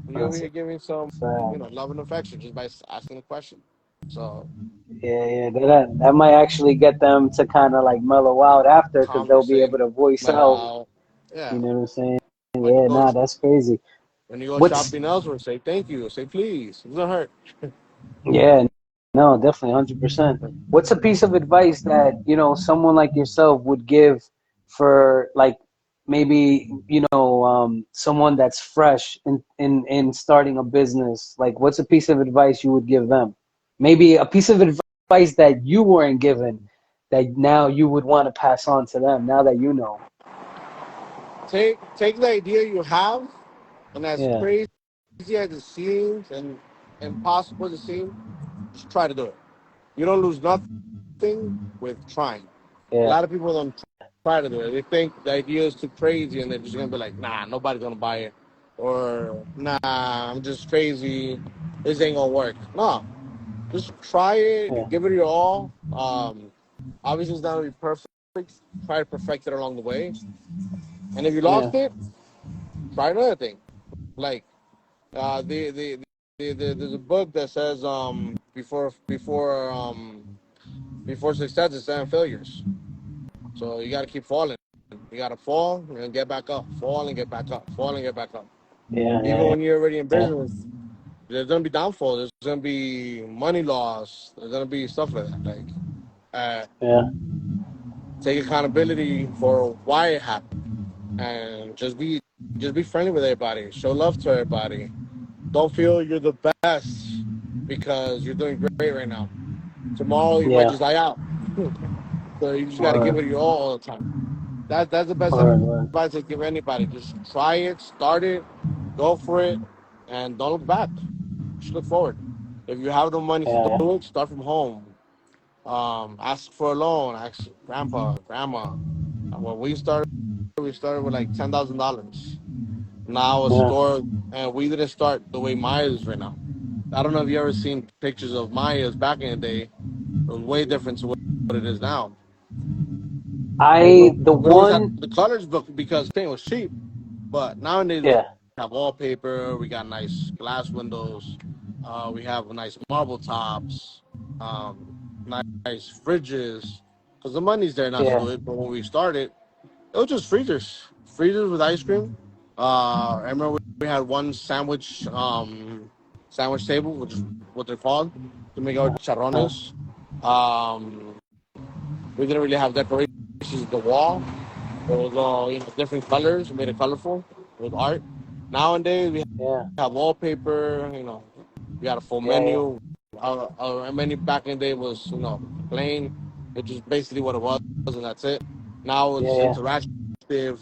And you're over that's here a giving some, fact. love and affection just by asking a question. So, Yeah, yeah, that might actually get them to kind of like mellow out after, because they'll be conversate, able to voice mellow out. out. You Yeah. know what I'm saying? When you Yeah, go nah, that's crazy. when you go What's shopping elsewhere, say thank you, say please. It doesn't hurt. Yeah, no, definitely, 100%. What's a piece of advice that, someone like yourself would give for like maybe, someone that's fresh in starting a business? Like, what's a piece of advice you would give them? Maybe a piece of advice that you weren't given that now you would want to pass on to them now that you know. Take the idea you have, and as Yeah, crazy as it seems and impossible as it seems, just try to do it. You don't lose nothing with trying. A yeah, lot of people don't try to do it. They think the idea is too crazy and they're just gonna be like, nah, nobody's gonna buy it. Or nah, I'm just crazy. This ain't gonna work. No. Just try it, yeah, give it your all. Obviously it's not gonna be perfect. Try to perfect it along the way. And if you yeah, lost it, try another thing. Like there's a book that says before success is seven failures. So you got to keep falling. You got to fall and get back up. Fall and get back up. Fall and get back up. yeah, Even yeah, when you're already in yeah, business, there's gonna be downfall. There's gonna be money loss. There's gonna be stuff like that. Like uh, yeah, take accountability for why it happened, and just be friendly with everybody. Show love to everybody. Don't feel you're the best because you're doing great right now. Tomorrow you might yeah. just die out. So you just got to give Word, it your all the time. That's the best word, word. advice I give anybody. Just try it, start it, go for it, and don't look back. Just look forward. If you have the money to Yeah, do it, start from home. Ask for a loan, ask grandpa, grandma. When we started with like $10,000. Now a Yeah. store, and we didn't start the way Maya is right now. I don't know if you ever seen pictures of Maya's back in the day. It was way different to what it is now. The We always had one, the colors book because paint was cheap. But nowadays we yeah, have wallpaper, we got nice glass windows, we have nice marble tops, nice fridges. Because the money's there now to yeah, do it. But when we started, it was just freezers with ice cream. I remember we had one sandwich table, which is what they're called, to make our uh, charrones. We didn't really have decorations at the wall. It was all different colors, made it colorful with art. Nowadays we yeah, have wallpaper. We got a full yeah, yeah, menu. Our menu back in the day was plain. It's just basically what it was, and that's it. Now yeah, it's yeah, interactive,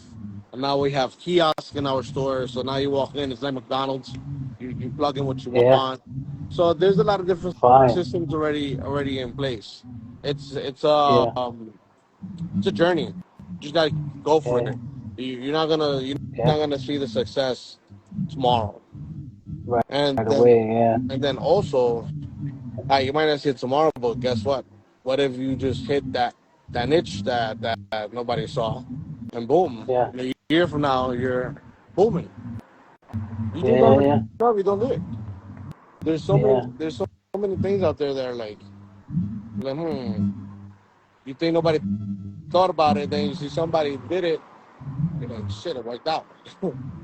and now we have kiosks in our store. So now you walk in, it's like McDonald's. You plug in what you yeah. want. So there's a lot of different Fine. systems already in place. It's it's Yeah, um it's a journey. You just gotta go for yeah, it. You're yeah. not gonna see the success tomorrow. Right, And right then away. Yeah, and then also, you might not see it tomorrow, but guess what? What if you just hit that niche that nobody saw, and boom, yeah, in a year from now you're booming. You just yeah, don't yeah, know if you don't do it. yeah, There's so many things out there that are like you think nobody thought about it, then you see somebody did it, you're like shit, it worked out.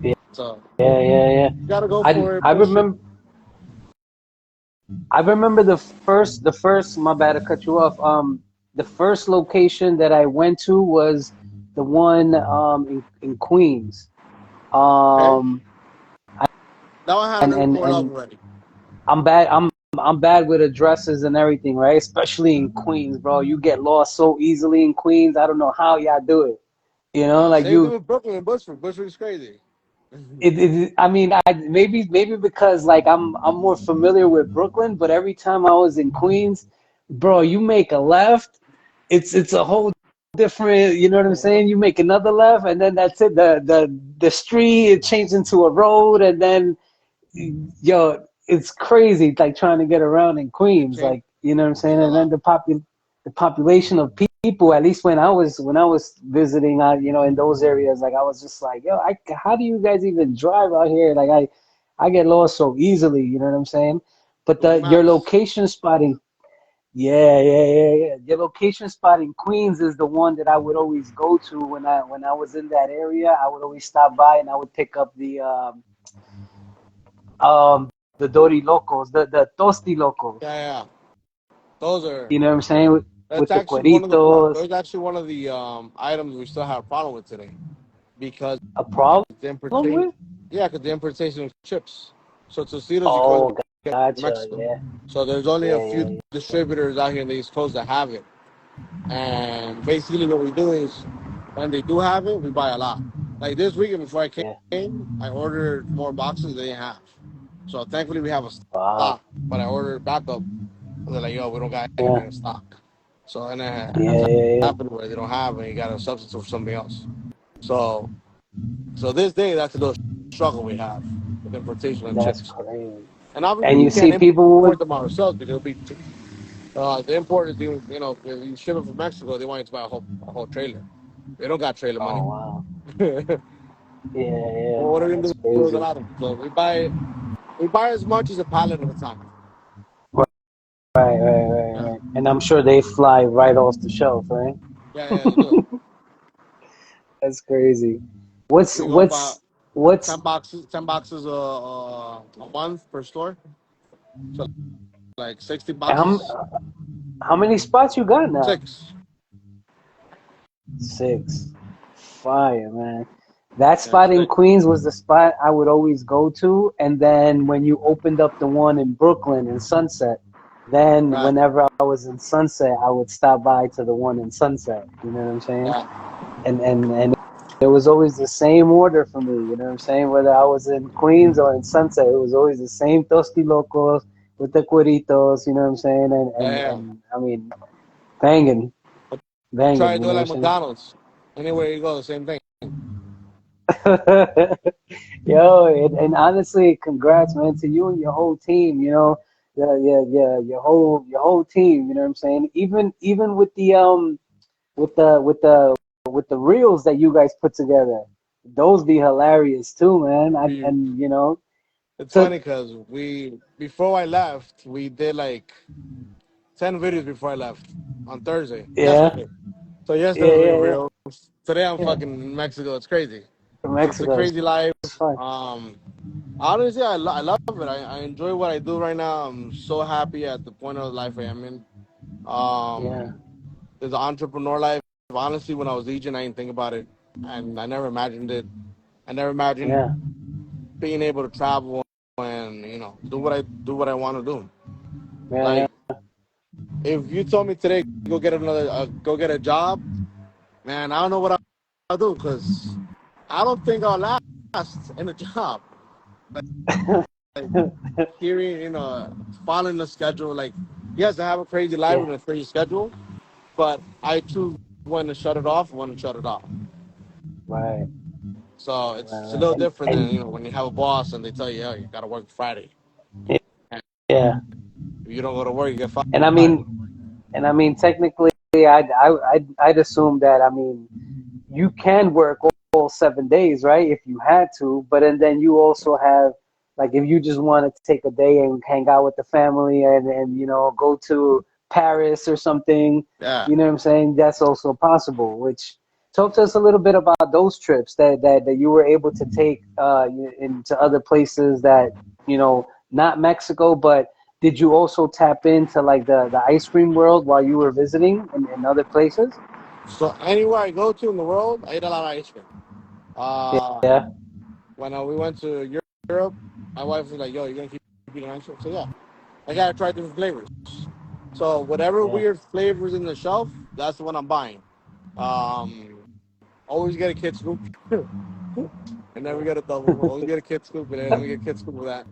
yeah, So yeah, yeah, yeah. you gotta go I for it, I push it. remember I remember the first. My bad to cut you off. The first location that I went to was the one in Queens. Okay, Um, that one had a and little and more love and already. I'm bad. I'm bad with addresses and everything, right? Especially in Queens, bro. You get lost so easily in Queens. I don't know how y'all do it. Like Same thing you. with Brooklyn and Bushwick. Bushwick's crazy. I mean, maybe because like I'm more familiar with Brooklyn, but every time I was in Queens, bro, you make a left, it's a whole different. You know what I'm saying? You make another left, and then that's it. The street it changed into a road, and then yo, it's crazy like trying to get around in Queens, Change like you know what I'm saying. a And then lot. the population of people, at least when I was visiting, in those areas, like I was just like, yo, how do you guys even drive out here? Like I get lost so easily, you know what I'm saying? But Google your Maps. location spotting, yeah, yeah, yeah, yeah. Your location spot in Queens is the one that I would always go to when I was in that area. I would always stop by and I would pick up um the Dori Locos, the Tosti Locos. Yeah, yeah. Those are. You know what I'm saying? With That's the actually one of the. cueritos, There's actually one of the items we still have a problem with today because a problem the importation. with? Yeah, because the importation of chips. So Tostitos you can only Oh, get from gotcha. Mexico. Yeah, So there's only a yeah, few yeah, distributors out here in the East Coast that have it. And basically, what we do is when they do have it, we buy a lot. Like this weekend before I yeah. came, I ordered more boxes they didn't have. So thankfully, we have a Wow. stock. But I ordered backup. And they're like, "Yo, we don't got Yeah, anything in stock." So and it yeah, has yeah, yeah. happened where they don't have, and you got to substitute for something else. So this day, that's the struggle we have with importation of That's chips. crazy. And obviously, And we you can't see people with, import them ourselves because it'll be the import is if you ship it from Mexico, they want you to buy a whole trailer. They don't got trailer money. oh wow, Well, yeah, yeah, what are man, we gonna that's do with a crazy. lot of them? So we buy as much as a pallet at a time. Right, right, right, Yeah, right. And I'm sure they fly right off the shelf, right? yeah, yeah. They do. That's crazy. What's We go about what's what's 10 boxes a month per store. So like 60 how, boxes. how many spots you got now? 6. 6. Fire, man. That Yeah, spot in 6. Queens was the spot I would always go to. And then when you opened up the one in Brooklyn in Sunset, then Right. whenever I was in Sunset, I would stop by to the one in Sunset. You know what I'm saying? Yeah. And it was always the same order for me. You know what I'm saying? Whether I was in Queens or in Sunset, it was always the same Tosti Locos with the cueritos. You know what I'm saying? And Yeah. and Yeah. and I mean, Banging, Try banging. to You do it know like what I'm McDonald's. Anywhere you go, the same thing. saying? Yo, and honestly, congrats, man, to you and your whole team. You know, yeah, your whole team. You know what I'm saying? Even with the with the with the with the reels that you guys put together, those be hilarious too, man. We And you know, It's took funny because before I left, we did like 10 videos before I left on Thursday, yeah, yesterday. So yesterday yeah, was yeah, real yeah, real. Today I'm yeah. fucking in Mexico. It's crazy. It's a Mexico is crazy life. fun. Um, Honestly, I love it. I enjoy what I do right now. I'm so happy at the point of life I am in. Yeah, Um, there's an entrepreneur life. Honestly, when I was agent, I didn't think about it, and I never imagined it. I never imagined yeah, being able to travel and do what I want to do. yeah, Like if you told me today go get a job, man, I don't know what I'll do because I don't think I'll last in a job. Like yeah, hearing, following the schedule. Like yes, I have a crazy life yeah. and a crazy schedule, but I choose when to shut it off and when to shut it off. Right, So right, it's a right. little And different than and when you have a boss and they tell you, oh, you got to work Friday, and yeah, if you don't go to work, you get and I fired. mean, technically, I'd assume that you can work all 7 days, right? If you had to, but and then you also have like if you just want to take a day and hang out with the family and go to Paris or something, Yeah. you know what I'm saying? That's also possible. Which talk to us a little bit about those trips that you were able to take into other places that not Mexico, but did you also tap into like the ice cream world while you were visiting in other places? So anywhere I go to in the world, I eat a lot of ice cream. Uh, Yeah, when we went to Europe, my wife was like, "Yo, you're gonna keep eating ice cream?" So yeah, I gotta try different flavors. So whatever yeah, weird flavors in the shelf, that's the one I'm buying. Um, Always get a kid scoop. I never get a double. Always get a kid scoop, and then we get kid scoop with that.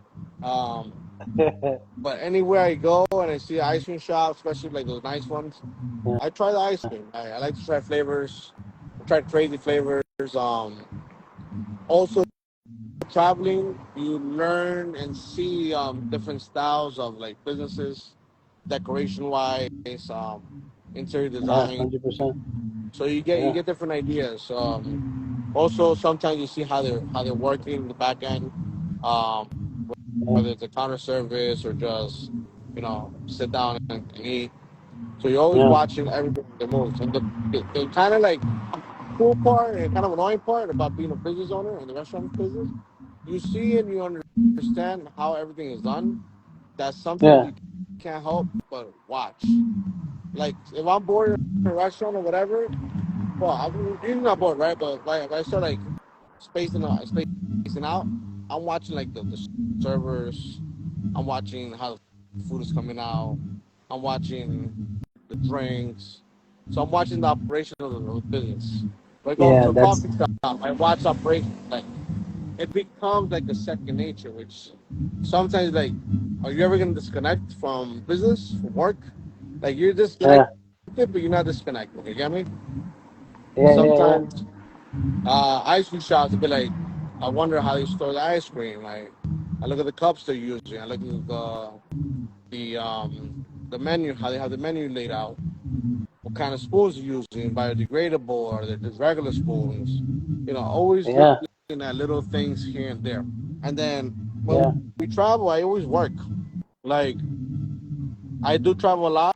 Um, yeah. but anywhere I go and I see an ice cream shop, especially like those nice ones, I try the ice cream. I like to try flavors. I try crazy flavors. Also traveling, you learn and see different styles of like businesses, decoration wise, interior Yeah, design. 100%. So you Yeah, get different ideas. Also, sometimes you see how they're working in the back end, um, yeah, whether it's a counter service or just sit down and eat. So you're always yeah, watching everything that moves. And the kind of like cool part and kind of annoying part about being a business owner in the restaurant business, you see and you understand how everything is done. That sometimes yeah, you can't help but watch. Like if I'm bored in a restaurant or whatever, well, I'm usually not bored, right? But if I start like spacing out, I'm watching like the servers. I'm watching how the food is coming out. I'm watching the drinks. So I'm watching the operation of the business. If I go yeah. to a That's coffee shop, I watch operation. Like it becomes like a second nature, which sometimes like, are you ever gonna disconnect from business, from work? Like you're disconnected, yeah, but you're not disconnected. You get me? yeah, yeah, yeah, Sometimes ice cream shops would be like, I wonder how they store the ice cream. Like I look at the cups they're using. I look at the menu, how they have the menu laid out. What kind of spoons they're using, biodegradable or they're just regular spoons. Always yeah, looking at little things here and there. And then when yeah, we travel, I always work. Like I do travel a lot,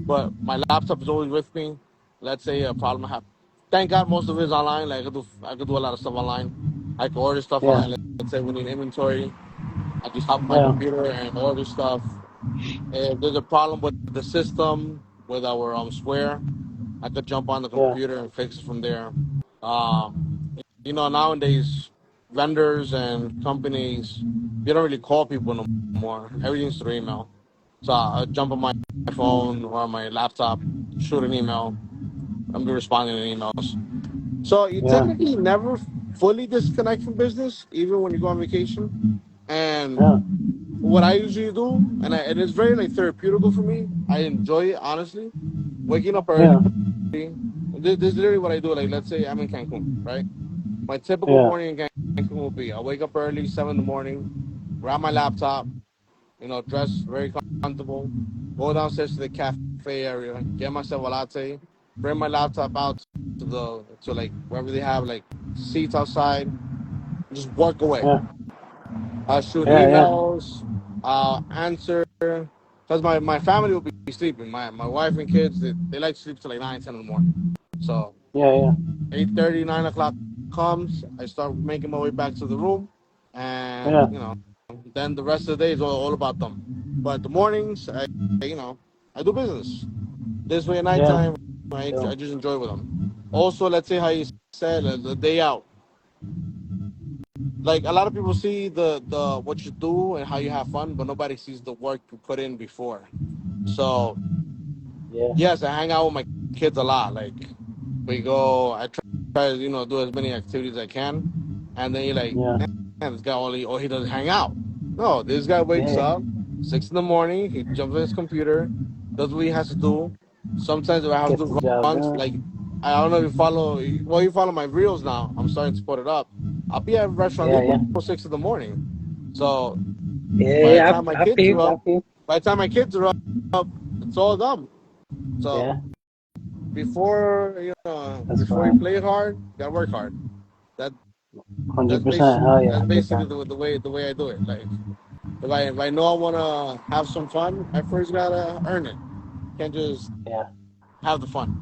but my laptop is always with me. Let's say a problem happens. Thank God most of it is online. Like I could do a lot of stuff online. I can order stuff yeah, online. Let's say we need inventory. I just hop on my yeah, computer and order stuff. If there's a problem with the system, with our Square, I could jump on the yeah, computer and fix it from there. Um, Nowadays, vendors and companies, they don't really call people no more. Everything's through email. So I jump on my phone or my laptop, shoot an email. I'm be responding to emails. So you yeah, technically never fully disconnect from business, even when you go on vacation. And yeah, what I usually do, and it's very like therapeutical for me. I enjoy it honestly. Waking up early. Yeah, This is literally what I do. Like, let's say I'm in Cancun, right? My typical yeah, morning in Cancun will be I wake up early, 7 in the morning, grab my laptop, dress very comfortable, go downstairs to the cafe area, get myself a latte, bring my laptop out to like wherever they have like seats outside, just work away. yeah, I'll shoot yeah, yeah, emails, I'll answer, because my family will be sleeping. My wife and kids, they like to sleep till like 9, 10 in the morning. So yeah, yeah, 8:30, 9 o'clock comes, I start making my way back to the room, and yeah, then the rest of the day is all about them. But the mornings, I do business. This way at yeah. nighttime, I So, just enjoy with them. Also, let's say how you said the day out. Like a lot of people see the what you do and how you have fun, but nobody sees the work you put in before. So yeah, yes, I hang out with my kids a lot. Like we go, I try to do as many activities as I can, and then you're like, yeah, man, this guy only he doesn't hang out. No, this guy wakes yeah. up 6 in the morning. He jumps on his computer, does what he has to do. Sometimes if I have Get to the do job runs, done. like I don't know if you follow. Well, you follow my reels now. I'm starting to put it up. I'll be at restaurants Yeah, even yeah, before 6 in the morning. So yeah, by the yeah. time my I kids are feel, I up, feel. it's all done. So Yeah, that's before you fine. play hard, you gotta work hard. That that's 100%. basically Hell yeah, that's I get basically that. the way I do it. Like if I know I wanna have some fun, I first gotta earn it. Can't just Yeah, have the fun.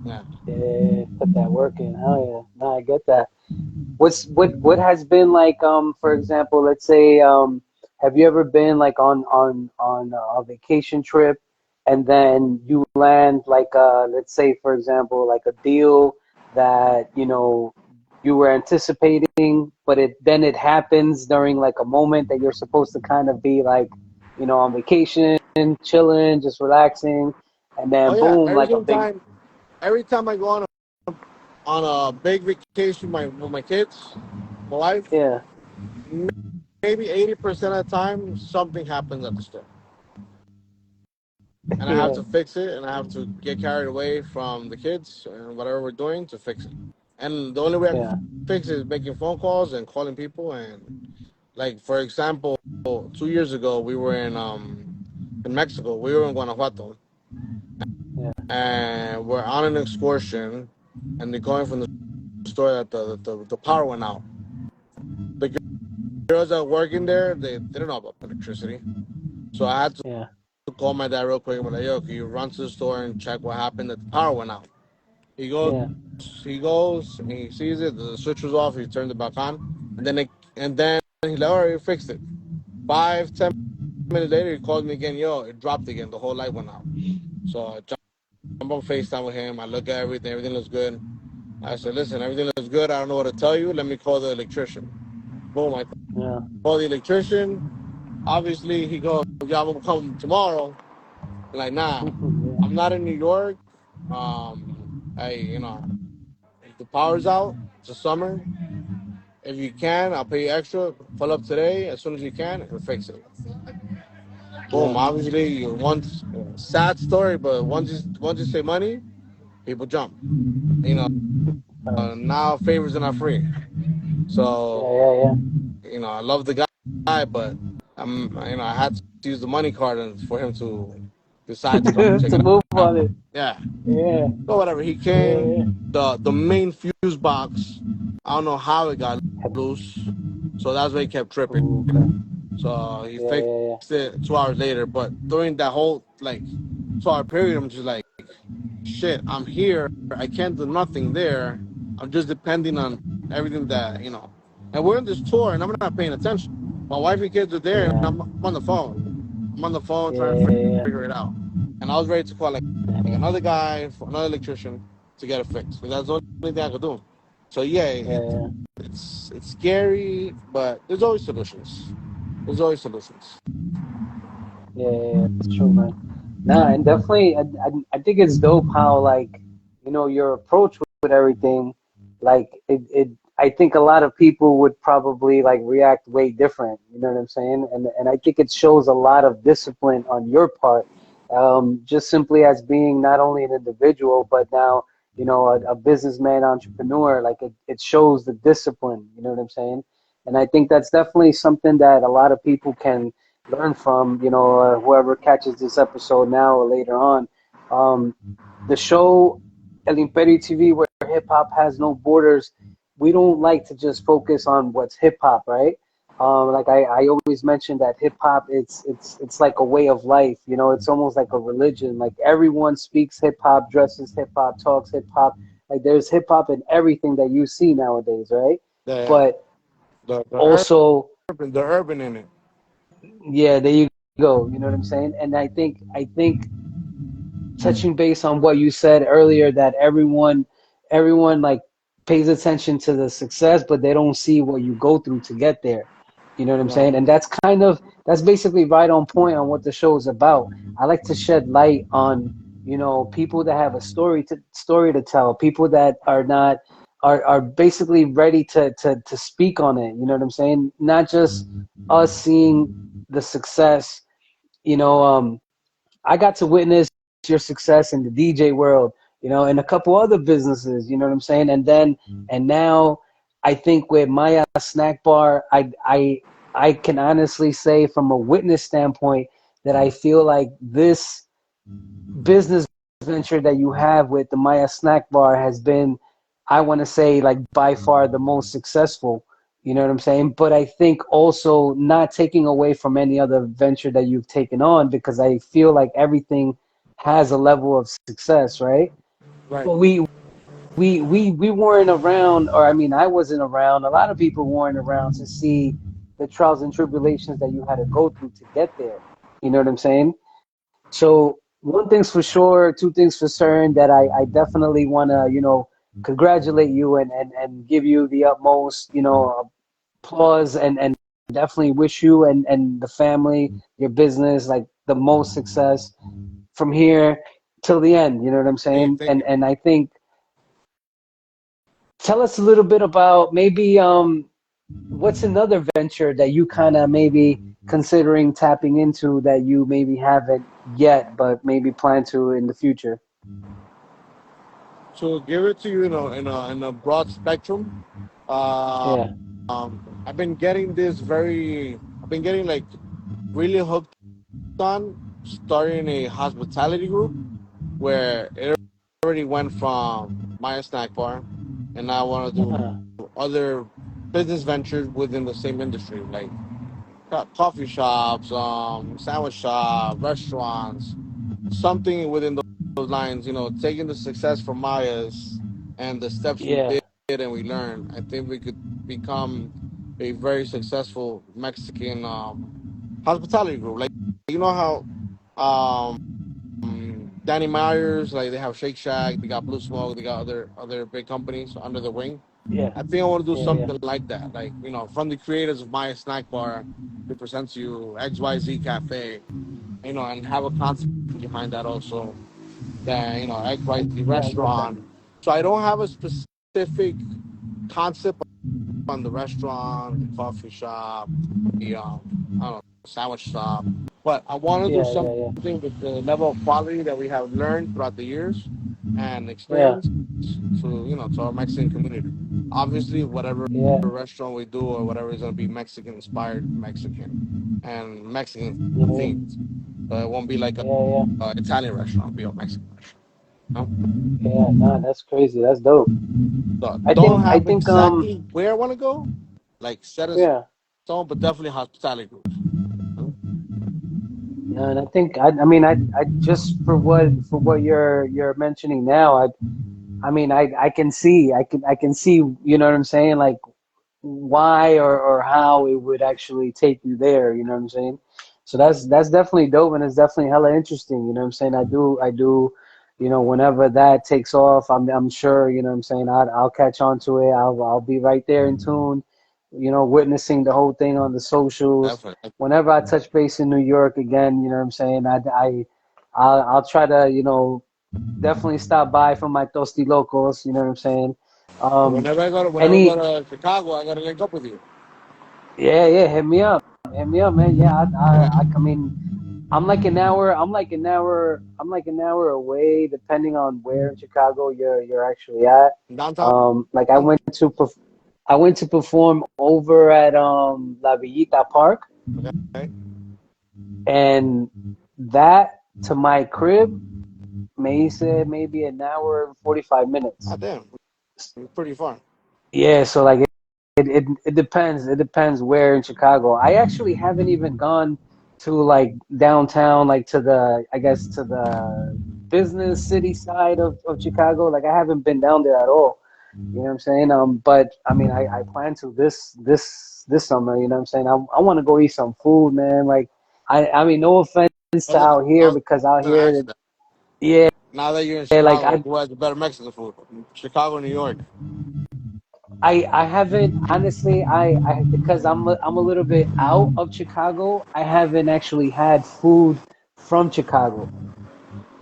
Yeah. yeah. Put that work in. Hell yeah. No, I get that. What has been like for example, let's say have you ever been like on a vacation trip and then you land like let's say for example like a deal that you were anticipating, but it happens during like a moment that you're supposed to kind of be like on vacation, chilling, just relaxing, and Oh then yeah. boom, Every like a single big. time, every time I go on a big vacation with my kids, my wife, Yeah, maybe 80% of the time something happens at the store, and I have yeah, to fix it, and I have to get carried away from the kids and whatever we're doing to fix it. And the only way I can yeah, fix it is making phone calls and calling people. And like for example, 2 years ago we were in Mexico. We were in Guanajuato, yeah, and we're on an excursion, and they're going from the store that the power went out. The girls that work in there, they don't know about electricity, so I had to yeah, call my dad real quick and be like, "Yo, can you run to the store and check what happened? That the power went out." He goes, yeah, he goes, and he sees it. The switch was off. He turned it back on, and then he's like, "All right, you fixed it." 5, 10 minutes later, he calls me again. Yo, it dropped again. The whole light went out. So I jump on FaceTime with him. I look at everything. Everything looks good. I said, "Listen, everything looks good. I don't know what to tell you. Let me call the electrician." Boom. I yeah, call the electrician. Obviously, he goes, "Yeah, I'm gonna come tomorrow." I'm like, nah, yeah. I'm not in New York. If the power's out, it's a summer. If you can, I'll pay you extra. Pull up today as soon as you can and fix it. Boom. Yeah, Obviously, once sad story, but once you say money, people jump. You know, now favors are not free. yeah, So yeah, yeah. I love the guy, but I had to use the money card and for him to decide to come and check To it move out. on it. Yeah. Yeah, So whatever. He came. yeah, The main fuse box, I don't know how it got loose. So that's why he kept yeah. tripping. Ooh, okay. So he Yeah, fixed yeah, yeah. it 2 hours later. But during that whole like 2 hour period, I'm just like, shit, I'm here. I can't do nothing there. I'm just depending on everything that. And we're on this tour and I'm not paying attention. My wife and kids are there and Yeah, I'm on the phone. I'm on the phone yeah, trying to yeah, figure it out. And I was ready to call like yeah, another guy, for another electrician to get it fixed. Because that's the only thing I could do. So yeah, yeah, yeah, it's scary, but there's always solutions. There's always solutions. yeah, yeah. It's true, man. Nah, and definitely, I think it's dope how like your approach with everything, like it. I think a lot of people would probably like react way different. You know what I'm saying? And I think it shows a lot of discipline on your part, just simply as being not only an individual but now a businessman, entrepreneur. Like it shows the discipline. You know what I'm saying? And I think that's definitely something that a lot of people can learn from. Whoever catches this episode now or later on. Um, the show El Imperio TV, where hip hop has no borders, we don't like to just focus on what's hip hop, right? Like I always mention that hip hop, it's like a way of life. It's almost like a religion. Like everyone speaks hip hop, dresses hip hop, talks hip hop. Like there's hip hop in everything that you see nowadays, right? The But the also, the urban in it. yeah, there you go. You know what I'm saying? And I think touching base on what you said earlier, that everyone like pays attention to the success, but they don't see what you go through to get there. You know what I'm Right. saying? And that's basically right on point on what the show is about. I like to shed light on people that have a story to tell, people that are not are basically ready to speak on it. You know what I'm saying? Not just us seeing the success. you know um I got to witness your success in the DJ world, and a couple other businesses, you know what I'm saying? And now I think with Maya Snack Bar, I can honestly say from a witness standpoint that I feel like this business venture that you have with the Maya Snack Bar has been, I want to say, like by far the most successful. You know what I'm saying? But I think also not taking away from any other venture that you've taken on, because I feel like everything has a level of success, right? Right. But we weren't around, or I mean, I wasn't around. A lot of people weren't around to see the trials and tribulations that you had to go through to get there. You know what I'm saying? So one thing's for sure, two things for certain, that I definitely want to, congratulate you and give you the utmost, applause, and definitely wish you and the family, your business, like the most success from here till the end. You know what I'm Hey, saying? thank And you. and I think, tell us a little bit about maybe what's another venture that you kind of maybe considering tapping into that you maybe haven't yet, but maybe plan to in the future? To give it to you, in a broad spectrum, uh, Yeah. I've been getting I've been getting like really hooked on starting a hospitality group where it already went from my snack bar, and I want to Uh, do other business ventures within the same industry, like coffee shops, sandwich shop, restaurants, something within those lines. Taking the success from Maya's and the steps we yeah. did and we learned. I think we could become a very successful Mexican hospitality group. Like you know how Danny Myers, like they have Shake Shack, they got Blue Smoke, they got other big companies under the wing. Yeah. I think I want to do Yeah. Yeah. something like that. Like, from the creators of my snack bar, it presents you XYZ Cafe, and have a concept behind that also. Then, XYZ Yeah. I get that. restaurant. So I don't have a specific concept on the restaurant, the coffee shop, the I don't know, sandwich shop. But I want to do Yeah. Yeah. Yeah. something with the level of quality that we have learned throughout the years and Yeah. experience to our Mexican community. Obviously, whatever Yeah. restaurant we do or whatever is going to be Mexican inspired, Mexican and Mexican Yeah. themed. So it won't be like Yeah. Yeah. a Italian restaurant; it'll be a Mexican restaurant. Yeah. Nah, that's crazy. That's dope. So I don't think. I have think. exactly where I want to go, like set in Yeah. stone, but definitely hospitality groups. Yeah. And I think. I mean. I just for what you're mentioning now. I mean. I can see. I can see. You know what I'm saying? Like why or how it would actually take you there, you know what I'm saying? So that's definitely dope, and it's definitely hella interesting, you know what I'm saying? I do, whenever that takes off, I'm sure, you know what I'm saying, I'll catch on to it. I'll be right there in tune, witnessing the whole thing on the socials. Definitely. Whenever I touch base in New York again, you know what I'm saying? I'll try to, definitely stop by for my Tosti Locos, you know what I'm saying? Um, Whenever I any, go to Chicago, I gotta link up with you. yeah, hit me up, man. Yeah, Yeah, I mean, I'm like an hour away, depending on where in Chicago you're actually at. downtown. Like I went to perform over at La Villita Park, Okay. and that to my crib may say maybe an hour and 45 Ah, minutes. damn, it's pretty far. Yeah, so like it depends. It depends where in Chicago. I actually haven't even gone to like downtown, like to the, I guess, to the business city side of Chicago. Like I haven't been down there at all. You know what I'm saying? But I mean, I plan to this summer. You know what I'm saying? I want to go eat some food, man. Like I mean, no offense to out I here, was because out gonna here, ask you that. yeah, Now that you're in like Chicago, who has the better Mexican food? Chicago, New York. I haven't honestly, I because I'm a little bit out of Chicago. I haven't actually had food from Chicago.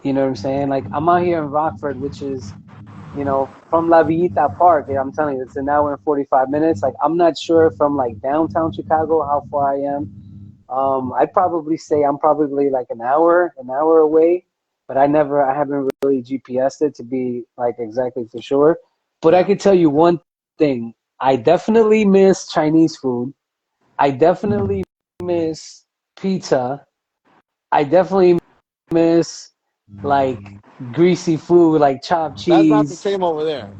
You know what I'm saying? Like I'm out here in Rockford, which is, from La Villita Park. Yeah, I'm telling you, it's an hour and 45 minutes. Like I'm not sure from like downtown Chicago how far I am. I'd probably say I'm probably like an hour away, but I haven't really GPSed it to be like exactly for sure. But I Yeah, could tell you one thing. I definitely miss Chinese food. I definitely miss pizza. I definitely miss like greasy food, like chopped that's not the cheese. same over there.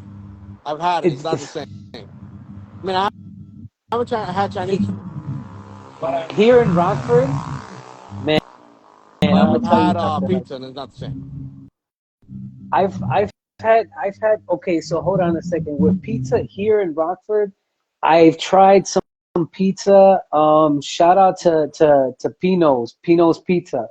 I've had it. It's not the It's same. I mean, I haven't had Chinese food, but here in Rockford, man. I'm gonna I've tell you had something. Like pizza, and it's not the same. I've had okay, so hold on a second. With pizza here in Rockford, I've tried some pizza. Shout out to Pino's Pizza.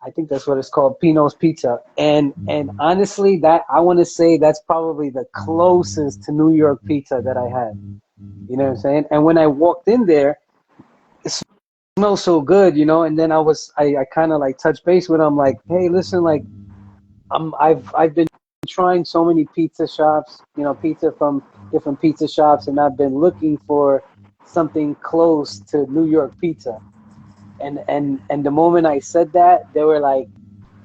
I think that's what it's called, Pino's Pizza. And honestly, that I want to say that's probably the closest to New York pizza that I had. You know what I'm saying? And when I walked in there, it smelled so good, and then I kind of like touched base with him, like, hey, listen, like I've been trying so many pizza shops, pizza from different pizza shops, and I've been looking for something close to New York pizza. And the moment I said that, they were like,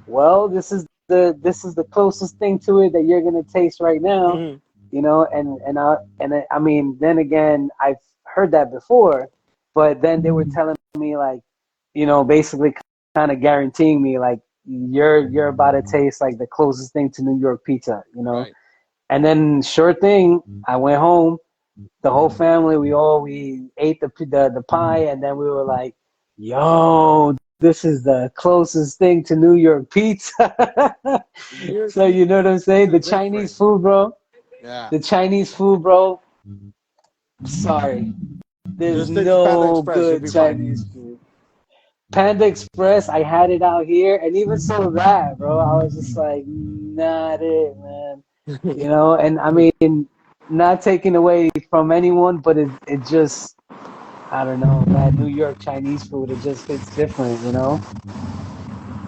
"Well, this is the closest thing to it that you're gonna taste right now." Mhm. I mean, then again, I've heard that before, but then they were telling me like, basically kind of guaranteeing me like you're about to taste like the closest thing to New York pizza. Right. And then sure thing, I went home. The whole family, we ate the pie, and then we were like, "Yo, this is the closest thing to New York pizza." New York So pizza you know what I'm saying? The is Chinese different. food, bro. Yeah. The Chinese food, bro. Sorry, there's Just stick to Panda no Express. You'll good be fine. Chinese food. Panda Express, I had it out here, and even so that, bro, I was just like, not it, man. And I mean, not taking away from anyone, but it just, I don't know, that New York Chinese food, it just hits different.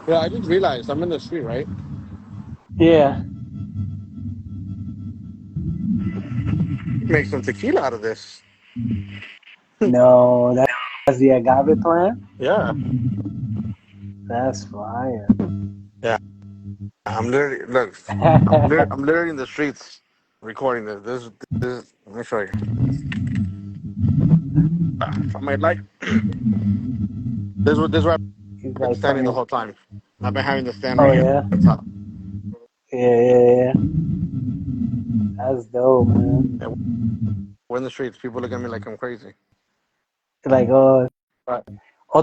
Yeah, I just realized I'm in the street, right? Yeah. Make some tequila out of this. No, that's the agave plant. Yeah. That's fire. Yeah. I'm literally look. I'm literally in the streets recording this. Let me show you. I might like this. Where He's I've been like standing the playing. whole time. I've been having to stand Oh right here yeah, on top. yeah. That's dope, man. Yeah, we're in the streets. People look at me like I'm crazy. Like, Right. how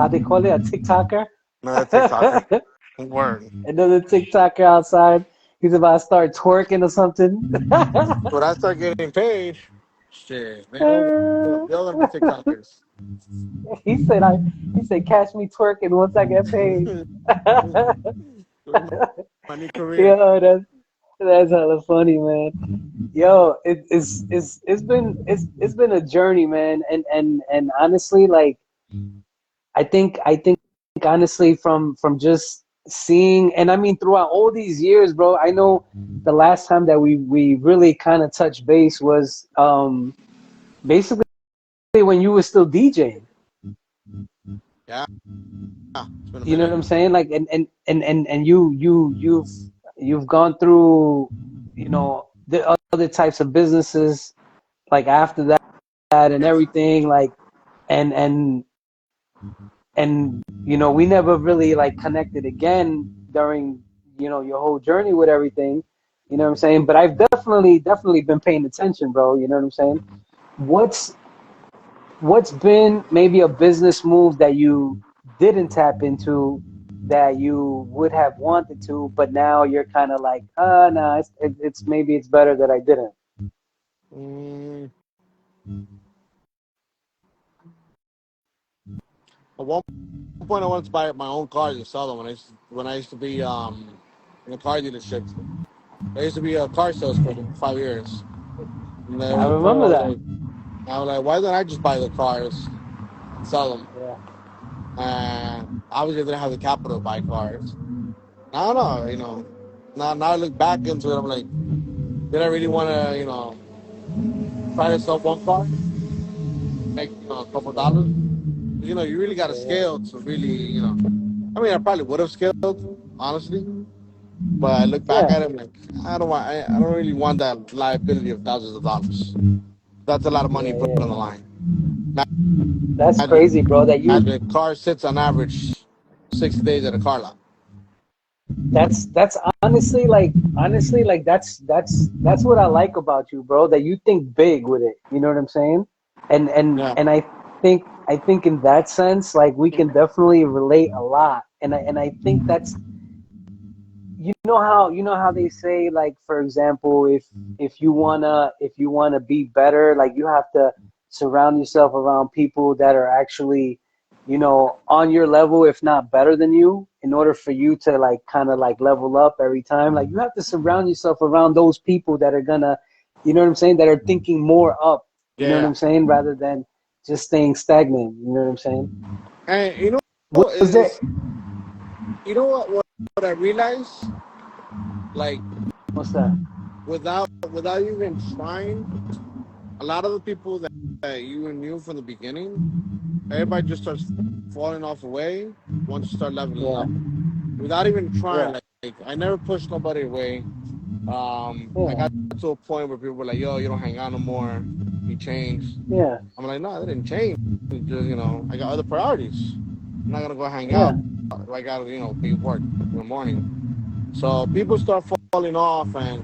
they call it, a TikToker. Another TikToker. Word. Another TikToker outside. He's about to start twerking or something. When I start getting paid, shit, they'll be TikTokers. He said, catch me twerking once I get paid. My new career. Yo, that's hella funny, man. Yo, it's been a journey, man. And honestly, like I think honestly from just seeing, and I mean throughout all these years, bro, I know the last time that we really kind of touched base was basically when you were still DJing. Yeah, it's been a You know what minute. I'm saying? Like, and you've gone through, you know, the other types of businesses like after that and everything, like, and and and you know, we never really like connected again during, you know, your whole journey with everything. You know what I'm saying? But I've definitely been paying attention, bro. You know what I'm saying? What's what's been maybe a business move that you didn't tap into that you would have wanted to, but now you're kind of like, no, it's maybe it's better that I didn't. Mm, at one point, I wanted to buy my own cars and sell them when I used to be in a car dealership. I used to be a car salesperson for 5 years. And there I was a point where remember that. I was like, why don't I just buy the cars and sell them? Yeah, And obviously, I didn't have the capital to buy cars. I don't know, Now I look back into it, I'm like, did I really want to, try to sell one car, make, a couple dollars? You really got to yeah, scale to really, I mean, I probably would have scaled, honestly. But I look back yeah, at it, I'm like, I don't really want that liability of thousands of dollars. That's a lot of money yeah, put yeah, on the yeah. line. That's crazy, Imagine, bro. That you imagine a car sits on average 60 days at a car lot. that's honestly like that's what I like about you, bro. That you think big with it. You know what I'm saying? Yeah, And I think in that sense, like we can definitely relate a lot. And I think that's, you know how they say, like, for example, if you wanna be better, like you have to surround yourself around people that are actually, you know, on your level, if not better than you, in order for you to like kind of like level up every time. Like you have to surround yourself around those people that are gonna, you know what I'm saying, that are thinking more up, you know what yeah. I'm saying, rather than just staying stagnant. You know what I'm saying? And Was there is what I realized, like what's that? without even trying, a lot of the people that you knew from the beginning, everybody just starts falling off away once you start leveling Yeah, up. Without even trying, yeah, like I never pushed nobody away. I yeah, got to a point where people were like, "Yo, you don't hang out no more. You changed." yeah, I'm like, "No, I didn't change. Just I got other priorities. I'm not gonna go hang yeah, out. I gotta be work in the morning." So people start falling off, and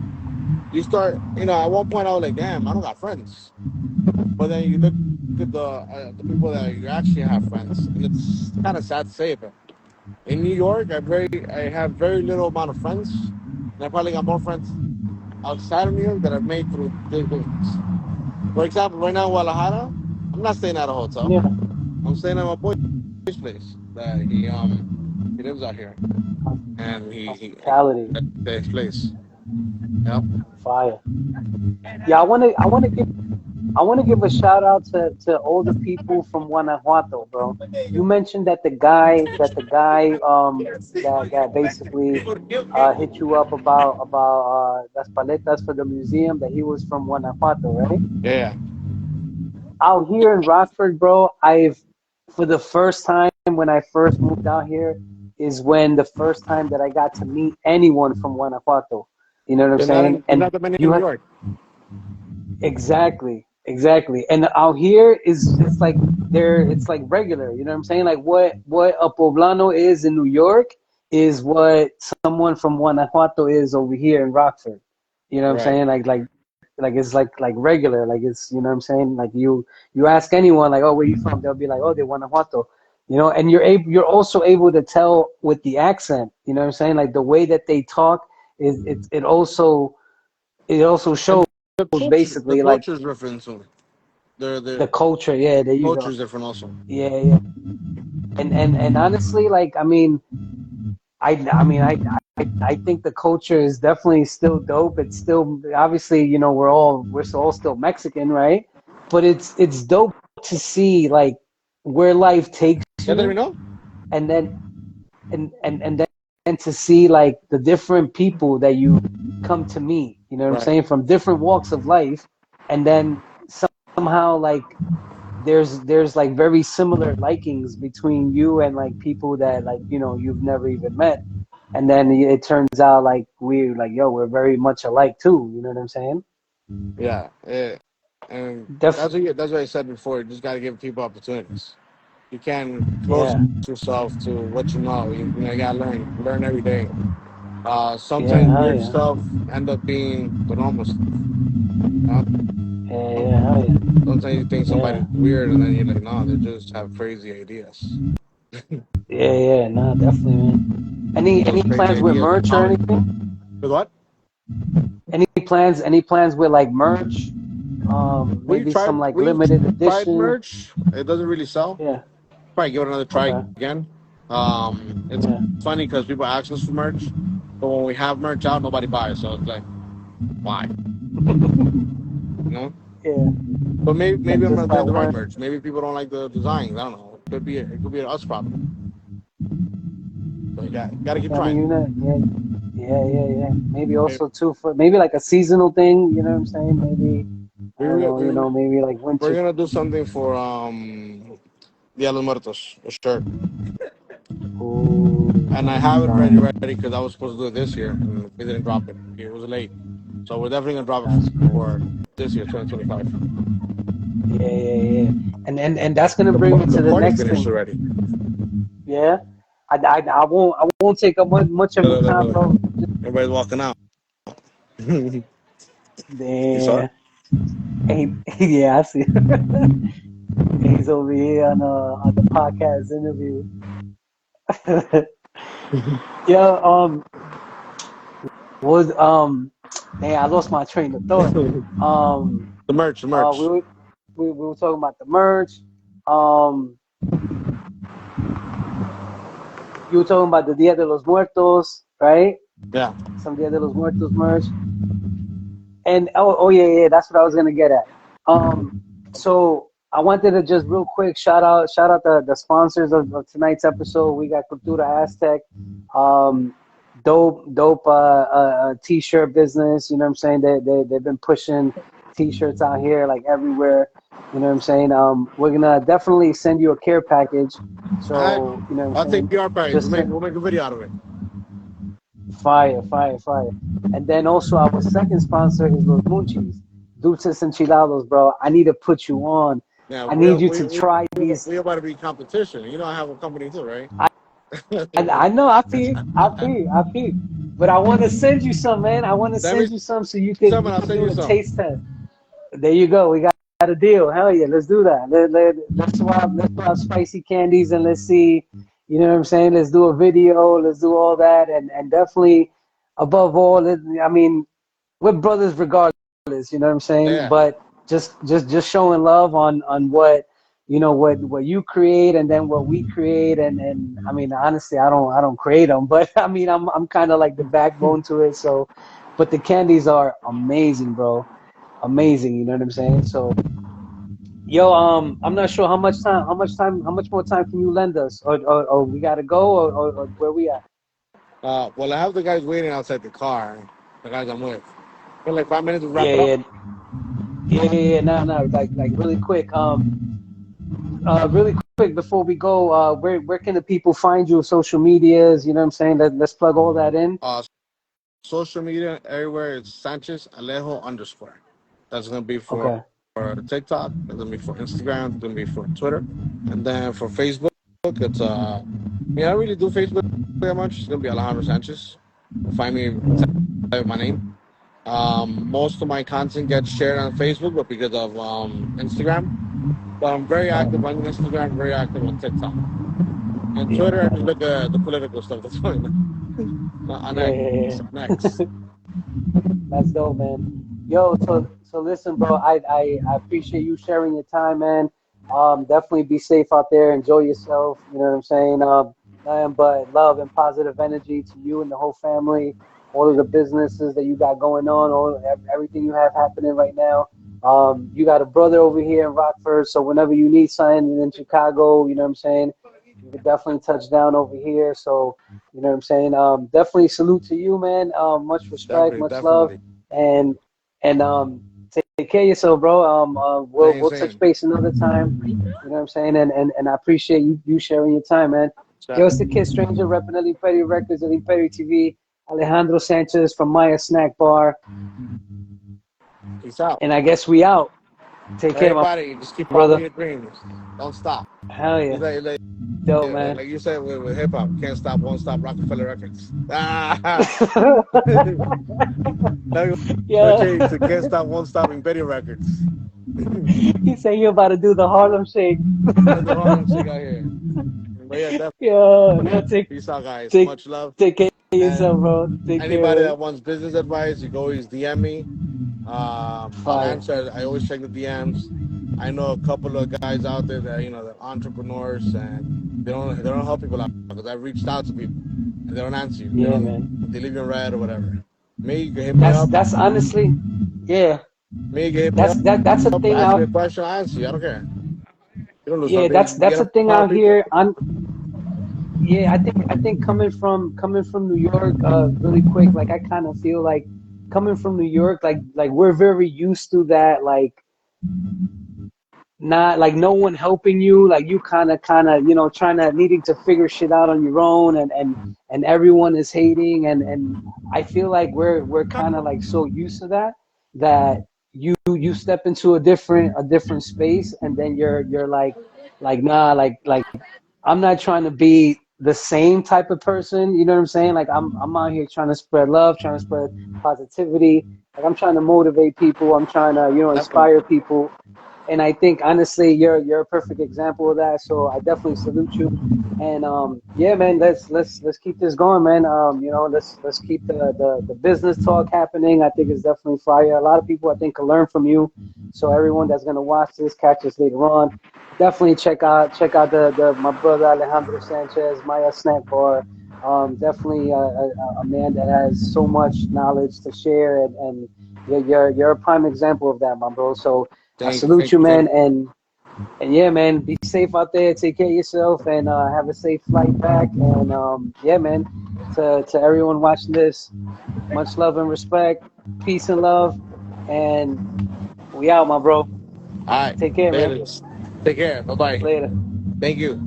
you start. At one point, I was like, "Damn, I don't got friends." But then you look at the people that you actually have friends, and it's kind of sad to say it, but in New York, I have very little amount of friends, and I probably got more friends outside of New York that I've made through things. For example, right now in Guadalajara, I'm not staying at a hotel. yeah. I'm staying at my boy's place that he lives out here, and he Hospitality, that's his place. Yep. fire. Yeah, I want to give a shout out to all the people from Guanajuato, bro. You mentioned that the guy that basically hit you up about las paletas for the museum, that he was from Guanajuato, right? Yeah. Out here in Rockford, bro, I've for the first time when I first moved out here is when the first time that I got to meet anyone from Guanajuato. You know what I'm saying? There's And not that many in you New ha- York. exactly, exactly. And out here is it's like it's like regular. You know what I'm saying? Like what a poblano is in New York is what someone from Guanajuato is over here in Rockford. You know what I'm Right. saying? Like it's like regular. Like it's, you know what I'm saying? Like you ask anyone like, oh, where you from? They'll be like, oh, they Guanajuato. You know, and you're also able to tell with the accent. You know what I'm saying? Like the way that they talk is it also shows And the basically like culture is different too. The the culture. Yeah, there you culture go. is different also. Yeah, yeah. And honestly, like I mean I think the culture is definitely still dope. It's still, obviously, you know, we're all still Mexican, right? But it's dope to see like where life takes ¿Ya you, terminó? and then and then to see like the different people that you come to meet, you know what I'm Right. saying, from different walks of life, and then somehow like there's like very similar likings between you and like people that like you've never even met, and then it turns out like we're like we're very much alike too. You know what I'm saying? Yeah. And Def that's what I said before. You just got to give people opportunities. You can't close yeah, yourself to what you know. You gotta learn every day. yeah, Sometimes hell weird yeah, stuff end up being the normal stuff. yeah, yeah, hell yeah, Sometimes you think yeah, somebody's weird, and then you're like, no, they just have crazy ideas. yeah, yeah, nah, definitely, man. Any Those crazy plans with ideas merch or empower you. anything? With what? Any plans with like merch? We Maybe some tried. like We limited tried edition. merch. It doesn't really sell. Yeah. Probably give it another try Okay. again. It's Yeah. funny because people ask us for merch, but when we have merch out, nobody buys. So it's like, why? You know? Yeah. But maybe Like I'm just not that doing the right one. merch. Maybe people don't like the designs. I don't know. It could be an us problem. So you gotta keep I mean, trying. yeah, yeah, yeah, yeah. Maybe Maybe, also too for maybe like a seasonal thing. You know what I'm saying? Maybe I we, don't we, know. we, Maybe like we're winter. gonna do something for Dia de los Muertos, a shirt. Ooh, And I have it nice. ready because I was supposed to do it this year and we didn't drop it. It was late. So we're definitely gonna drop it That's for crazy. this year, 2025. Yeah, yeah, yeah. And that's gonna bring me The to the party next finished thing. already. Yeah. I won't take up much of your Look, look, time, look, look. bro. Everybody's walking out. You saw Yeah. it? Hey, yeah, I see. He's over here on the podcast interview. Yeah, was man, I lost my train of thought. Um, The merch, the uh, merch. we were we were talking about the merch. Um, you were talking about the Dia de los Muertos, right? Yeah. Some Dia de los Muertos merch. And yeah, yeah, that's what I was gonna get at. So I wanted to just real quick shout out the sponsors of tonight's episode. We got Cultura Aztec, um, dope t-shirt business. You know what I'm saying? They've been pushing t-shirts out here like everywhere. You know what I'm saying? We're gonna definitely send you a care package. All right. So you know what I'm I'll take saying? PR package. Just to, We'll make a video out of it. fire, fire, fire. And then also our second sponsor is Los Munchies, Dulces Enchilados, bro. I need to put you on. Yeah, I need you to try these. we about to be competition. You know I have a company too, right? I, I know, I feel. But I want to send you some, man. I want to Send me send you some so you some could and you I'll could send do you a some. taste test. There you go. We got a deal. Hell yeah, let's do that. Let's swap spicy candies and let's see. You know what I'm saying? Let's do a video. Let's do all that, and definitely above all, I mean, we're brothers regardless. You know what I'm saying? Yeah. But just showing love on what what you create and then what we create, and I mean honestly, I don't create them, but I mean I'm kind of like the backbone to it. So, but the candies are amazing, bro, amazing. You know what I'm saying? So, yo, I'm not sure how much more time can you lend us, or we gotta go, or where we at? Well, I have the guys waiting outside the car. The guys I'm with. In like 5 minutes to wrap Yeah, it up. yeah, yeah, yeah, yeah. No, no, like really quick. Really quick before we go, where can the people find you? Social medias, you know what I'm saying? Let's plug all that in. Social media everywhere is Sanchez Alejo underscore. That's gonna be Okay. for TikTok. That's gonna be for Instagram. It's gonna be for Twitter, and then for Facebook, it's I don't really do Facebook that much. It's gonna be Alejandro Sanchez. Find me, type my name. Most of my content gets shared on Facebook, but because of Instagram. But I'm very active on Instagram, very active on TikTok. And Yeah, Twitter, I just look at the political stuff that's going on yeah, X. yeah, On yeah. X. That's dope, man. Yo, so listen, bro. I appreciate you sharing your time, man. Definitely be safe out there. Enjoy yourself. You know what I'm saying? Nothing but love and positive energy to you and the whole family. All of the businesses that you got going on, everything you have happening right now. You got a brother over here in Rockford, so whenever you need something in Chicago, you know what I'm saying? could definitely touch down over here. So, you know what I'm saying? Definitely salute to you, man. Much respect, Definitely, much love, definitely. and take care of yourself, bro. We'll Same, touch same. base another time. You know what I'm saying? And I appreciate you sharing your time, man. Yo, Chat. it's the Kid Stranger repping the Imperio Records and Imperio TV. Alejandro Sanchez from Maya Snack Bar, Peace out. and I guess we out. Take care, my Everybody, just keep following brother. your dreams. Don't stop. Hell You yeah, like, dope, yeah, man. like you said with hip hop, can't stop, won't stop. Rockefeller Records. Ah, now you want to Yeah. change to can't stop, won't stop. Imperio Records. He said you about to do the Harlem Shake. That's the Harlem shake out here. But yeah, definitely. Yeah, no, Peace out, guys. take Much love. take care of yourself, And bro. Take care, anybody man. that wants business advice, you can always DM me. I'll Fire. answer. I always check the DMs. I know a couple of guys out there that they're entrepreneurs and they don't help people out because I've reached out to people and they don't answer you. Yeah, man. They leave you in red or whatever. Me, you can hit me up. That's honestly, yeah. Me, you can hit me up. That's a thing Ask me out. a question, I'll answer you. I don't care. You don't lose Yeah, nothing. You that's get a a thing lot of out people. here. Yeah, I think coming from New York, really quick. Like I kind of feel like coming from New York, like we're very used to that, like not like no one helping you, like you kind of trying to needing to figure shit out on your own, and everyone is hating, and I feel like we're kind of like so used to that that you step into a different space, and then you're like nah, like I'm not trying to be the same type of person, you know what I'm saying? Like I'm out here trying to spread love, trying to spread positivity, like I'm trying to motivate people, I'm trying to inspire Definitely. people, and I think honestly you're a perfect example of that. So I definitely salute you. And yeah, man, let's keep this going, man. Let's keep the business talk happening. I think it's definitely fire. A lot of people I think can learn from you. So everyone that's gonna watch this, catch us later on. Definitely check out the my brother Alejandro Sanchez, Maya Snack Bar. Definitely a man that has so much knowledge to share, and you're a prime example of that, my bro. So I Thank you. salute Thank you, you. Thank man, you. and yeah, man, be safe out there. Take care of yourself, and have a safe flight back. And yeah, man, to everyone watching this, much love and respect, peace and love, and we out, my bro. All right. Take care, There man. it is. Take care. Bye bye. Later. Thank you.